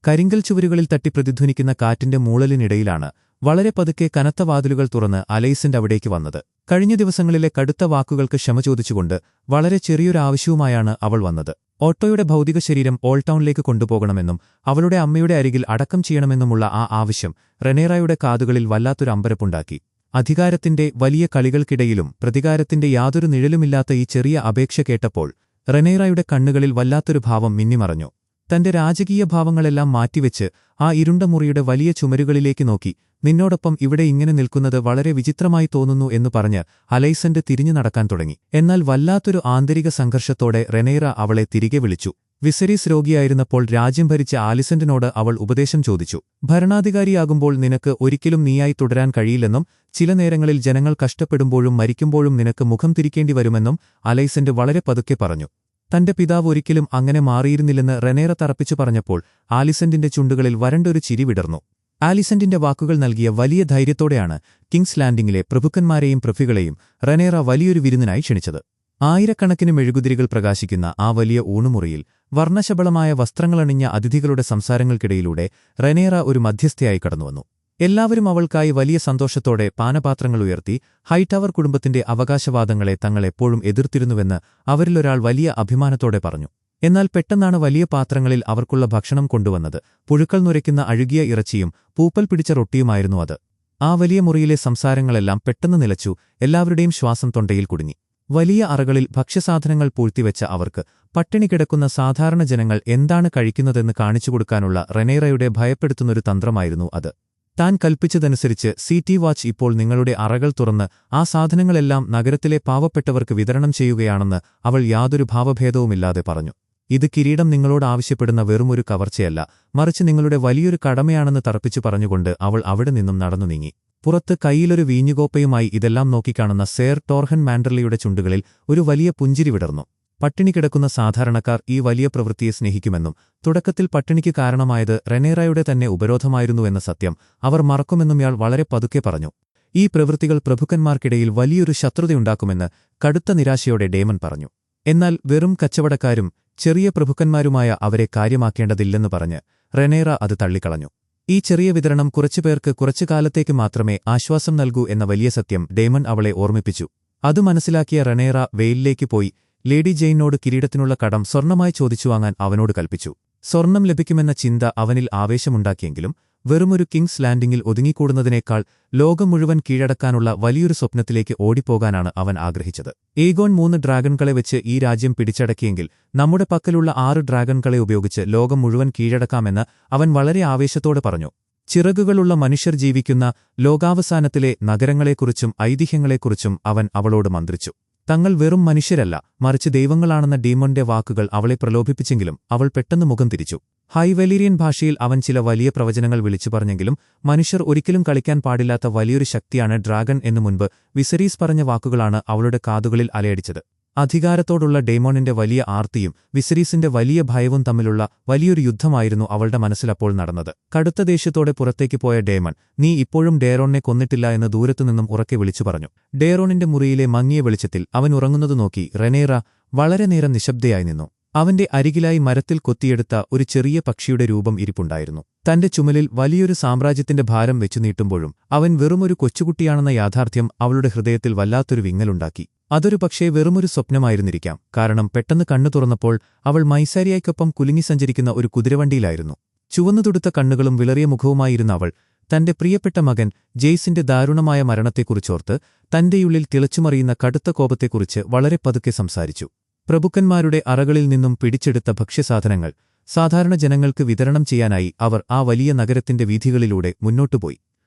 കരിങ്കൽ ചുവരുകളിൽ തട്ടി പ്രതിധ്വനിക്കുന്ന കാറ്റിന്റെ മൂളലിനിടയിലാണ് വളരെ പതുക്കെ കനത്ത വാതിലുകൾ തുറന്ന് അലൈസന്റ് അവിടേക്ക് വന്നത്. കഴിഞ്ഞ ദിവസങ്ങളിലെ കടുത്ത വാക്കുകൾക്ക് ക്ഷമ ചോദിച്ചുകൊണ്ട് വളരെ ചെറിയൊരാവശ്യവുമായാണ് അവൾ വന്നത്. ഓട്ടോയുടെ ഭൗതിക ശരീരം ഓൾഡ് ടൗണിലേക്ക് കൊണ്ടുപോകണമെന്നും അവളുടെ അമ്മയുടെ അരികിൽ അടക്കം ചെയ്യണമെന്നുമുള്ള ആ ആവശ്യം റെനേറയുടെ കാതുകളിൽ വല്ലാത്തൊരു അമ്പരപ്പുണ്ടാക്കി. അധികാരത്തിന്റെ വലിയ കളികൾക്കിടയിലും പ്രതികാരത്തിന്റെ യാതൊരു നിഴലുമില്ലാത്ത ഈ ചെറിയ അപേക്ഷ കേട്ടപ്പോൾ റെനേറയുടെ കണ്ണുകളിൽ വല്ലാത്തൊരു ഭാവം മിന്നിമറഞ്ഞു. തന്റെ രാജകീയ ഭാവങ്ങളെല്ലാം മാറ്റിവെച്ച് ആ ഇരുണ്ട മുറിയുടെ വലിയ ചുമരുകളിലേക്ക് നോക്കി, നിന്നോടൊപ്പം ഇവിടെ ഇങ്ങനെ നിൽക്കുന്നത് വളരെ വിചിത്രമായി തോന്നുന്നു എന്നു പറഞ്ഞ് അലൈസന്റ് തിരിഞ്ഞു നടക്കാൻ തുടങ്ങി. എന്നാൽ വല്ലാത്തൊരു ആന്തരിക സംഘർഷത്തോടെ റെനേറ അവളെ തിരികെ വിളിച്ചു. വിസെരീസ് രോഗിയായിരുന്നപ്പോൾ രാജ്യം ഭരിച്ച ആലിസന്റിനോട് അവൾ ഉപദേശം ചോദിച്ചു. ഭരണാധികാരിയാകുമ്പോൾ നിനക്ക് ഒരിക്കലും നീയായി തുടരാൻ കഴിയില്ലെന്നും ചില നേരങ്ങളിൽ ജനങ്ങൾ കഷ്ടപ്പെടുമ്പോഴും മരിക്കുമ്പോഴും നിനക്ക് മുഖം തിരിക്കേണ്ടി വരുമെന്നും അലൈസന്റ് വളരെ പതുക്കെ പറഞ്ഞു. തന്റെ പിതാവ് ഒരിക്കലും അങ്ങനെ മാറിയിരുന്നില്ലെന്ന് റെനേറ തറപ്പിച്ചു പറഞ്ഞപ്പോൾ ആലിസന്റിന്റെ ചുണ്ടുകളിൽ വരണ്ടൊരു ചിരി വിടർന്നു. ആലിസന്റിന്റെ വാക്കുകൾ നൽകിയ വലിയ ധൈര്യത്തോടെയാണ് കിങ്സ് ലാൻഡിംഗിലെ പ്രഭുക്കന്മാരെയും പ്രഭുകളെയും റെനേറ വലിയൊരു വിരുന്നിനായി ക്ഷണിച്ചത്. ആയിരക്കണക്കിന് മെഴുകുതിരികൾ പ്രകാശിക്കുന്ന ആ വലിയ ഊണുമുറിയിൽ വർണ്ണശബളമായ വസ്ത്രങ്ങളണിഞ്ഞ അതിഥികളുടെ സംസാരങ്ങൾക്കിടയിലൂടെ റെനേറ ഒരു മധ്യസ്ഥയായി കടന്നുവന്നു. എല്ലാവരും അവൾക്കായി വലിയ സന്തോഷത്തോടെ പാനപാത്രങ്ങൾ ഉയർത്തി ഹൈടവർ കുടുംബത്തിന്റെ അവകാശവാദങ്ങളെ തങ്ങൾ എപ്പോഴും എതിർത്തിരുന്നുവെന്ന് അവരിലൊരാൾ വലിയ അഭിമാനത്തോടെ പറഞ്ഞു. എന്നാൽ പെട്ടെന്നാണ് വലിയ പാത്രങ്ങളിൽ അവർക്കുള്ള ഭക്ഷണം കൊണ്ടുവന്നത്. പുഴുക്കൾ നുരയ്ക്കുന്ന അഴുകിയ ഇറച്ചിയും പൂപ്പൽ പിടിച്ച റൊട്ടിയുമായിരുന്നു അത്. ആ വലിയ മുറിയിലെ സംസാരങ്ങളെല്ലാം പെട്ടെന്ന് നിലച്ചു. എല്ലാവരുടെയും ശ്വാസം തൊണ്ടയിൽ കുടുങ്ങി. വലിയ അറകളിൽ ഭക്ഷ്യസാധനങ്ങൾ പൂഴ്ത്തിവെച്ച അവർക്ക് പട്ടിണി കിടക്കുന്ന സാധാരണ ജനങ്ങൾ എന്താണ് കഴിക്കുന്നതെന്ന് കാണിച്ചുകൊടുക്കാനുള്ള റെനേറയുടെ ഭയപ്പെടുത്തുന്നൊരു തന്ത്രമായിരുന്നു അത്. താൻ കൽപ്പിച്ചതനുസരിച്ച് സിറ്റി വാച്ച് ഇപ്പോൾ നിങ്ങളുടെ അറകൾ തുറന്ന് ആ സാധനങ്ങളെല്ലാം നഗരത്തിലെ പാവപ്പെട്ടവർക്ക് വിതരണം ചെയ്യുകയാണെന്ന് അവൾ യാതൊരു ഭാവഭേദവുമില്ലാതെ പറഞ്ഞു. ഇത് കിരീടം നിങ്ങളോട് ആവശ്യപ്പെടുന്ന വെറുമൊരു കവർച്ചയല്ല, മറിച്ച് നിങ്ങളുടെ വലിയൊരു കടമയാണെന്ന് തറപ്പിച്ചു പറഞ്ഞുകൊണ്ട് അവൾ അവിടെ നിന്നും നടന്നു നീങ്ങി. പുറത്ത് കൈയിലൊരു വീഞ്ഞുകോപ്പയുമായി ഇതെല്ലാം നോക്കിക്കാണുന്ന സേർ ടോർഹൻ മാൻഡർലിയുടെ ചുണ്ടുകളിൽ ഒരു വലിയ പുഞ്ചിരി വിടർന്നു. പട്ടിണി കിടക്കുന്ന സാധാരണക്കാർ ഈ വലിയ പ്രവൃത്തിയെ സ്നേഹിക്കുമെന്നും തുടക്കത്തിൽ പട്ടിണിക്ക് കാരണമായത് റെനേറയുടെ തന്നെ ഉപരോധമായിരുന്നുവെന്ന സത്യം അവർ മറക്കുമെന്നും ഇയാൾ വളരെ പതുക്കെ പറഞ്ഞു. ഈ പ്രവൃത്തികൾ പ്രഭുക്കന്മാർക്കിടയിൽ വലിയൊരു ശത്രുതയുണ്ടാക്കുമെന്ന് കടുത്ത നിരാശയോടെ ഡേമൺ പറഞ്ഞു. എന്നാൽ വെറും കച്ചവടക്കാരും ചെറിയ പ്രഭുക്കന്മാരുമായ അവരെ കാര്യമാക്കേണ്ടതില്ലെന്ന് പറഞ്ഞ് റെനേറ അത് തള്ളിക്കളഞ്ഞു. ഈ ചെറിയ വിതരണം കുറച്ചുപേർക്ക് കുറച്ചു കാലത്തേക്ക് മാത്രമേ ആശ്വാസം നൽകൂ എന്ന വലിയ സത്യം ഡേമൺ അവളെ ഓർമ്മിപ്പിച്ചു. അത് മനസ്സിലാക്കിയ റെനേറ വെയിലിലേക്ക് പോയി ലേഡി ജെയിനോട് കിരീടത്തിനുള്ള കടം സ്വർണമായി ചോദിച്ചു വാങ്ങാൻ അവനോട് കൽപ്പിച്ചു. സ്വർണം ലഭിക്കുമെന്ന ചിന്ത അവനിൽ ആവേശമുണ്ടാക്കിയെങ്കിലും വെറുമൊരു കിങ്സ് ലാൻഡിംഗിൽ ഒതുങ്ങിക്കൂടുന്നതിനേക്കാൾ ലോകം മുഴുവൻ കീഴടക്കാനുള്ള വലിയൊരു സ്വപ്നത്തിലേക്ക് ഓടിപ്പോകാനാണ് അവൻ ആഗ്രഹിച്ചത്. ഏഗോൺ 3 ഡ്രാഗൺകളെ വെച്ച് ഈ രാജ്യം പിടിച്ചടക്കിയെങ്കിൽ നമ്മുടെ പക്കലുള്ള 6 ഡ്രാഗൺകളെ ഉപയോഗിച്ച് ലോകം മുഴുവൻ കീഴടക്കാമെന്ന് അവൻ വളരെ ആവേശത്തോടെ പറഞ്ഞു. ചിറകുകളുള്ള മനുഷ്യർ ജീവിക്കുന്ന ലോകാവസാനത്തിലെ നഗരങ്ങളെക്കുറിച്ചും ഐതിഹ്യങ്ങളെക്കുറിച്ചും അവൻ അവളോട് മന്ത്രിച്ചു. തങ്ങൾ വെറും മനുഷ്യരല്ല, മറിച്ച് ദൈവങ്ങളാണെന്ന ഡീമന്റെ വാക്കുകൾ അവളെ പ്രലോഭിപ്പിച്ചെങ്കിലും അവൾ പെട്ടെന്ന് മുഖം തിരിച്ചു. ഹൈവെലീരിയൻ ഭാഷയിൽ അവൻ ചില വലിയ പ്രവചനങ്ങൾ വിളിച്ചു പറഞ്ഞെങ്കിലും മനുഷ്യർ ഒരിക്കലും കളിക്കാൻ പാടില്ലാത്ത വലിയൊരു ശക്തിയാണ് ഡ്രാഗൺ എന്നു മുൻപ് വിസെരീസ് പറഞ്ഞ വാക്കുകളാണ് അവളുടെ കാതുകളിൽ അലയടിച്ചത്. അധികാരത്തോടുള്ള ഡേമോണിന്റെ വലിയ ആർത്തിയും വിസെരീസിന്റെ വലിയ ഭയവും തമ്മിലുള്ള വലിയൊരു യുദ്ധമായിരുന്നു അവളുടെ മനസ്സിലപ്പോൾ നടന്നത്. കടുത്ത ദേഷ്യത്തോടെ പുറത്തേക്ക് പോയ ഡേമൺ, നീ ഇപ്പോഴും ഡേറോണിനെ കൊന്നിട്ടില്ല എന്ന് ദൂരത്തുനിന്നും ഉറക്കെ വിളിച്ചു പറഞ്ഞു. ഡേറോണിന്റെ മുറിയിലെ മങ്ങിയ വെളിച്ചത്തിൽ അവൻ ഉറങ്ങുന്നത് നോക്കി റെനേറ വളരെ നേരം നിശബ്ദയായി നിന്നു. അവന്റെ അരികിലായി മരത്തിൽ കൊത്തിയെടുത്ത ഒരു ചെറിയ പക്ഷിയുടെ രൂപം ഇരിപ്പുണ്ടായിരുന്നു. തന്റെ ചുമലിൽ വലിയൊരു സാമ്രാജ്യത്തിന്റെ ഭാരം വെച്ചു നീട്ടുമ്പോഴും അവൻ വെറുമൊരു കൊച്ചുകുട്ടിയാണെന്ന യാഥാർത്ഥ്യം അവളുടെ ഹൃദയത്തിൽ വല്ലാത്തൊരു വിങ്ങലുണ്ടാക്കി. അതൊരു പക്ഷേ വെറുമൊരു സ്വപ്നമായിരുന്നിരിക്കാം. കാരണം പെട്ടെന്ന് കണ്ണു തുറന്നപ്പോൾ അവൾ മൈസാരിയായ്ക്കൊപ്പം കുലുങ്ങി സഞ്ചരിക്കുന്ന ഒരു കുതിരവണ്ടിയിലായിരുന്നു. ചുവന്നുതുടുത്ത കണ്ണുകളും വിളറിയ മുഖവുമായിരുന്ന അവൾ തന്റെ പ്രിയപ്പെട്ട മകൻ ജെയ്സിന്റെ ദാരുണമായ മരണത്തെക്കുറിച്ചോർത്ത് തന്റെയുള്ളിൽ തിളച്ചുമറിയുന്ന കടുത്ത കോപത്തെക്കുറിച്ച് വളരെ പതുക്കെ സംസാരിച്ചു. പ്രഭുക്കന്മാരുടെ അറകളിൽ നിന്നും പിടിച്ചെടുത്ത ഭക്ഷ്യസാധനങ്ങൾ സാധാരണ ജനങ്ങൾക്ക് വിതരണം ചെയ്യാനായി അവർ ആ വലിയ നഗരത്തിന്റെ വീഥികളിലൂടെ മുന്നോട്ടുപോയി.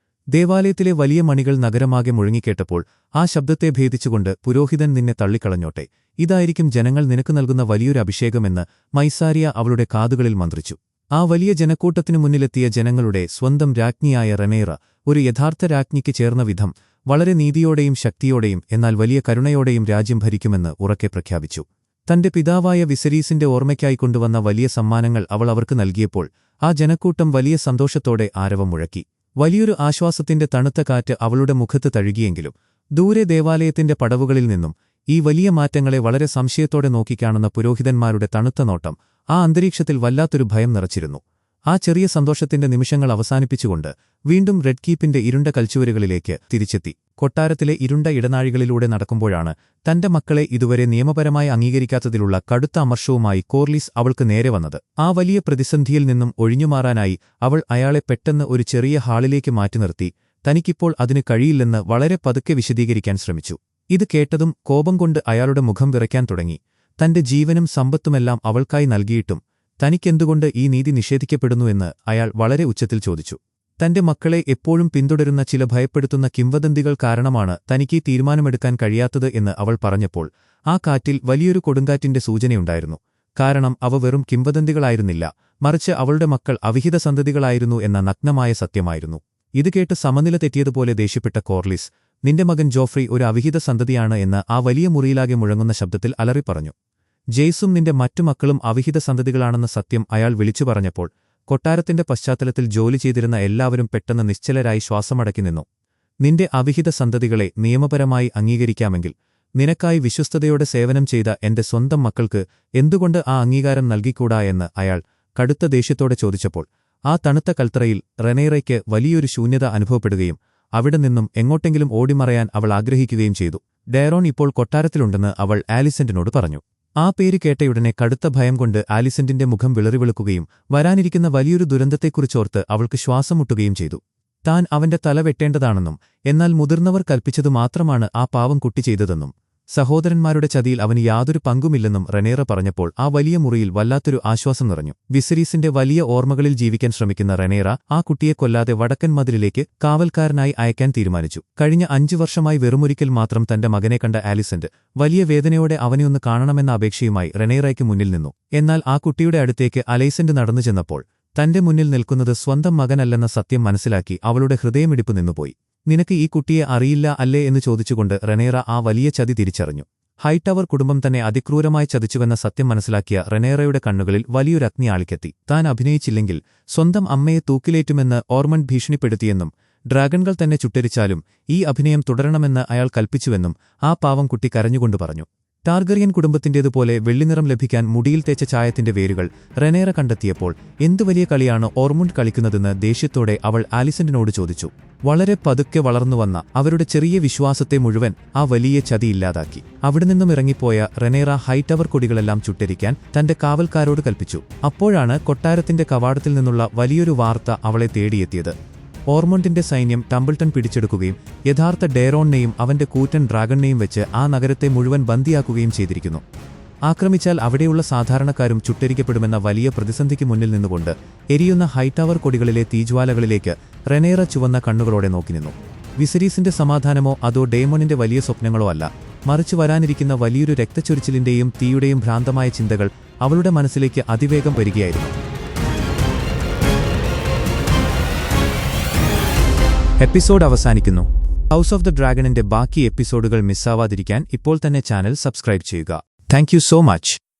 ദേവാലയത്തിലെ വലിയ മണികൾ നഗരമാകെ മുഴങ്ങിക്കേട്ടപ്പോൾ ആ ശബ്ദത്തെ ഭേദിച്ചുകൊണ്ട് പുരോഹിതൻ നിന്നെ തള്ളിക്കളഞ്ഞോട്ടെ, ഇതായിരിക്കും ജനങ്ങൾ നിനക്ക് നൽകുന്ന വലിയൊരു അഭിഷേകമെന്ന് മൈസാരിയ അവളുടെ കാതുകളിൽ മന്ത്രിച്ചു. ആ വലിയ ജനക്കൂട്ടത്തിനു മുന്നിലെത്തിയ ജനങ്ങളുടെ സ്വന്തം രാജ്ഞിയായ റെനേറ ഒരു യഥാർത്ഥ രാജ്ഞിക്ക് ചേർന്ന വിധം വളരെ നീതിയോടെയും ശക്തിയോടെയും എന്നാൽ വലിയ കരുണയോടെയും രാജ്യം ഭരിക്കുമെന്ന് ഉറക്കെ പ്രഖ്യാപിച്ചു. തന്റെ പിതാവായ വിസെരീസിന്റെ ഓർമ്മയ്ക്കായി കൊണ്ടുവന്ന വലിയ സമ്മാനങ്ങൾ അവൾ അവർക്ക് നൽകിയപ്പോൾ ആ ജനക്കൂട്ടം വലിയ സന്തോഷത്തോടെ ആരവം മുഴക്കി. വലിയൊരു ആശ്വാസത്തിന്റെ തണുത്ത കാറ്റ് അവളുടെ മുഖത്ത് തഴുകിയെങ്കിലും ദൂരെ ദേവാലയത്തിന്റെ പടവുകളിൽ നിന്നും ഈ വലിയ മാറ്റങ്ങളെ വളരെ സംശയത്തോടെ നോക്കിക്കാണുന്ന പുരോഹിതന്മാരുടെ തണുത്ത നോട്ടം ആ അന്തരീക്ഷത്തിൽ വല്ലാത്തൊരു ഭയം നിറച്ചിരുന്നു. ആ ചെറിയ സന്തോഷത്തിന്റെ നിമിഷങ്ങൾ അവസാനിപ്പിച്ചുകൊണ്ട് വീണ്ടും റെഡ് കീപ്പിന്റെ ഇരുണ്ട കൽച്ചുവരുകളിലേക്ക് തിരിച്ചെത്തി. കൊട്ടാരത്തിലെ ഇരുണ്ട ഇടനാഴികളിലൂടെ നടക്കുമ്പോഴാണ് തന്റെ മക്കളെ ഇതുവരെ നിയമപരമായി അംഗീകരിക്കാത്തതിലുള്ള കടുത്ത അമർഷവുമായി കോർലിസ് അവൾക്ക് നേരെ വന്നത്. ആ വലിയ പ്രതിസന്ധിയിൽ നിന്നും ഒഴിഞ്ഞുമാറാനായി അവൾ അയാളെ പെട്ടെന്ന് ഒരു ചെറിയ ഹാളിലേക്ക് മാറ്റി നിർത്തി തനിക്കിപ്പോൾ അതിന് കഴിയില്ലെന്ന് വളരെ പതുക്കെ വിശദീകരിക്കാൻ ശ്രമിച്ചു. ഇത് കേട്ടതും കോപം കൊണ്ട് അയാളുടെ മുഖം വിറയ്ക്കാൻ തുടങ്ങി. തന്റെ ജീവനും സമ്പത്തുമെല്ലാം അവൾക്കായി നൽകിയിട്ടും തനിക്കെന്തുകൊണ്ട് ഈ നീതി നിഷേധിക്കപ്പെടുന്നുവെന്ന് അയാൾ വളരെ ഉച്ചത്തിൽ ചോദിച്ചു. തന്റെ മക്കളെ എപ്പോഴും പിന്തുടരുന്ന ചില ഭയപ്പെടുത്തുന്ന കിംവദന്തികൾ കാരണമാണ് തനിക്ക് തീരുമാനമെടുക്കാൻ കഴിയാത്തത് എന്ന് അവൾ പറഞ്ഞപ്പോൾ ആ കാറ്റിൽ വലിയൊരു കൊടുങ്കാറ്റിന്റെ സൂചനയുണ്ടായിരുന്നു. കാരണം അവ വെറും കിംവദന്തികളായിരുന്നില്ല, മറിച്ച് അവളുടെ മക്കൾ അവിഹിത സന്തതികളായിരുന്നു എന്ന നഗ്നമായ സത്യമായിരുന്നു. ഇത് കേട്ട് സമനില തെറ്റിയതുപോലെ ദേഷ്യപ്പെട്ട കോർലിസ്, നിന്റെ മകൻ ജോഫ്രി ഒരു അവിഹിത സന്തതിയാണ് എന്ന് ആ വലിയ മുറിയിലാകെ മുഴങ്ങുന്ന ശബ്ദത്തിൽ അലറിപ്പറഞ്ഞു. ജെയ്സും നിന്റെ മറ്റു മക്കളും അവിഹിത സന്തതികളാണെന്ന സത്യം അയാൾ വിളിച്ചു പറഞ്ഞപ്പോൾ കൊട്ടാരത്തിന്റെ പശ്ചാത്തലത്തിൽ ജോലി ചെയ്തിരുന്ന എല്ലാവരും പെട്ടെന്ന് നിശ്ചലരായി ശ്വാസമടക്കി നിന്നു. നിന്റെ അവിഹിത സന്തതികളെ നിയമപരമായി അംഗീകരിക്കാമെങ്കിൽ നിനക്കായി വിശ്വസ്തയോടെ സേവനം ചെയ്ത എന്റെ സ്വന്തം മക്കൾക്ക് എന്തുകൊണ്ട് ആ അംഗീകാരം നൽകിക്കൂടാ എന്ന് അയാൾ കടുത്ത ദേഷ്യത്തോടെ ചോദിച്ചപ്പോൾ ആ തണുത്ത കൽത്തറയിൽ റെനേറയ്ക്ക് വലിയൊരു ശൂന്യത അനുഭവപ്പെടുകയും അവിടെ നിന്നും എങ്ങോട്ടെങ്കിലും ഓടിമറയാൻ അവൾ ആഗ്രഹിക്കുകയും ചെയ്തു. ഡയറോൺ ഇപ്പോൾ കൊട്ടാരത്തിലുണ്ടെന്ന് അവൾ ആലിസന്റിനോട് പറഞ്ഞു. ആ പേര് കേട്ടയുടനെ കടുത്ത ഭയം കൊണ്ട് ആലിസന്റിന്റെ മുഖം വിളറിവിളുക്കുകയും വരാനിരിക്കുന്ന വലിയൊരു ദുരന്തത്തെക്കുറിച്ചോർത്ത് അവൾക്ക് ശ്വാസം മുട്ടുകയും ചെയ്തു. താൻ അവന്റെ തല വെട്ടേണ്ടതാണെന്നും എന്നാൽ മുതിർന്നവർ കൽപ്പിച്ചതു മാത്രമാണ് ആ പാവം കുട്ടി ചെയ്തതെന്നും സഹോദരന്മാരുടെ ചതിയിൽ അവന് യാതൊരു പങ്കുമില്ലെന്നും റെനേറ പറഞ്ഞപ്പോൾ ആ വലിയ മുറിയിൽ വല്ലാത്തൊരു ആശ്വാസം നിറഞ്ഞു. വിസരീസിന്റെ വലിയ ഓർമ്മകളിൽ ജീവിക്കാൻ ശ്രമിക്കുന്ന റെനേറ ആ കുട്ടിയെ കൊല്ലാതെ വടക്കൻ മതിലിലേക്ക് കാവൽക്കാരനായി അയക്കാൻ തീരുമാനിച്ചു. കഴിഞ്ഞ 5 വർഷമായി വെറുമൊരിക്കൽ മാത്രം തന്റെ മകനെ കണ്ട ആലിസന്റ് വലിയ വേദനയോടെ അവനെയൊന്ന് കാണണമെന്ന അപേക്ഷയുമായി റെനേറയ്ക്ക് മുന്നിൽ നിന്നു. എന്നാൽ ആ കുട്ടിയുടെ അടുത്തേക്ക് അലൈസന്റ് നടന്നു ചെന്നപ്പോൾ തന്റെ മുന്നിൽ നിൽക്കുന്നത് സ്വന്തം മകനല്ലെന്ന സത്യം മനസ്സിലാക്കി അവളുടെ ഹൃദയമിടിപ്പ് നിന്നുപോയി. നിനക്ക് ഈ കുട്ടിയെ അറിയില്ല അല്ലേ എന്ന് ചോദിച്ചുകൊണ്ട് റെനേറ ആ വലിയ ചതി തിരിച്ചറിഞ്ഞു. ഹൈടവർ കുടുംബം തന്നെ അതിക്രൂരമായി ചതിച്ചുവെന്ന സത്യം മനസ്സിലാക്കിയ റെനേറയുടെ കണ്ണുകളിൽ വലിയൊരു അഗ്നി ആളിക്കെത്തി. താൻ അഭിനയിച്ചില്ലെങ്കിൽ സ്വന്തം അമ്മയെ തൂക്കിലേറ്റുമെന്ന് ഓർമണ്ട് ഭീഷണിപ്പെടുത്തിയെന്നും ഡ്രാഗൺകൾ തന്നെ ചുട്ടരിച്ചാലും ഈ അഭിനയം തുടരണമെന്ന് അയാൾ കൽപ്പിച്ചുവെന്നും ആ പാവം കുട്ടി കരഞ്ഞുകൊണ്ടു പറഞ്ഞു. ടാർഗറിയൻ കുടുംബത്തിന്റേതുപോലെ വെള്ളിനിറം ലഭിക്കാൻ മുടിയിൽ തേച്ച ചായത്തിന്റെ വേരുകൾ റെനേറ കണ്ടെത്തിയപ്പോൾ എന്തു വലിയ കളിയാണ് ഓർമുണ്ട് കളിക്കുന്നതെന്ന് ദേഷ്യത്തോടെ അവൾ ആലിസന്റിനോട് ചോദിച്ചു. വളരെ പതുക്കെ വളർന്നുവന്ന അവരുടെ ചെറിയ വിശ്വാസത്തെ മുഴുവൻ ആ വലിയ ചതി ഇല്ലാതാക്കി. അവിടെ നിന്നും ഇറങ്ങിപ്പോയ റെനേറ ഹൈടവർ കൊടികളെല്ലാം ചുട്ടരിക്കാൻ തന്റെ കാവൽക്കാരോട് കൽപ്പിച്ചു. അപ്പോഴാണ് കൊട്ടാരത്തിന്റെ കവാടത്തിൽ നിന്നുള്ള വലിയൊരു വാർത്ത അവളെ തേടിയെത്തിയത്. ഓർമണ്ടിന്റെ സൈന്യം ടംബിൾട്ടൺ പിടിച്ചെടുക്കുകയും യഥാർത്ഥ ഡെയറോണിനെയും അവന്റെ കൂറ്റൻ ഡ്രാഗണിനെയും വെച്ച് ആ നഗരത്തെ മുഴുവൻ ബന്ദിയാക്കുകയും ചെയ്തിരിക്കുന്നു. ആക്രമിച്ചാൽ അവിടെയുള്ള സാധാരണക്കാരും ചുട്ടരിക്കപ്പെടുമെന്ന വലിയ പ്രതിസന്ധിക്ക് മുന്നിൽ നിന്നുകൊണ്ട് എരിയുന്ന ഹൈടവർ കൊടികളിലെ തീജ്വാലകളിലേക്ക് റെനേറ ചുവന്ന കണ്ണുകളോടെ നോക്കി നിന്നു. വിസരീസിന്റെ സമാധാനമോ അതോ ഡേമോണിന്റെ വലിയ സ്വപ്നങ്ങളോ അല്ല, മറിച്ച് വരാനിരിക്കുന്ന വലിയൊരു രക്തച്ചൊരിച്ചിലിന്റെയും തീയുടെയും ഭ്രാന്തമായ ചിന്തകൾ അവളുടെ മനസ്സിലേക്ക് അതിവേഗം വരികയായിരുന്നു. എപ്പിസോഡ് അവസാനിക്കുന്നു. ഹൗസ് ഓഫ് ദ ഡ്രാഗണിന്റെ ബാക്കി എപ്പിസോഡുകൾ മിസ്സാവാതിരിക്കാൻ ഇപ്പോൾ തന്നെ ചാനൽ സബ്സ്ക്രൈബ് ചെയ്യുക. Thank you so much.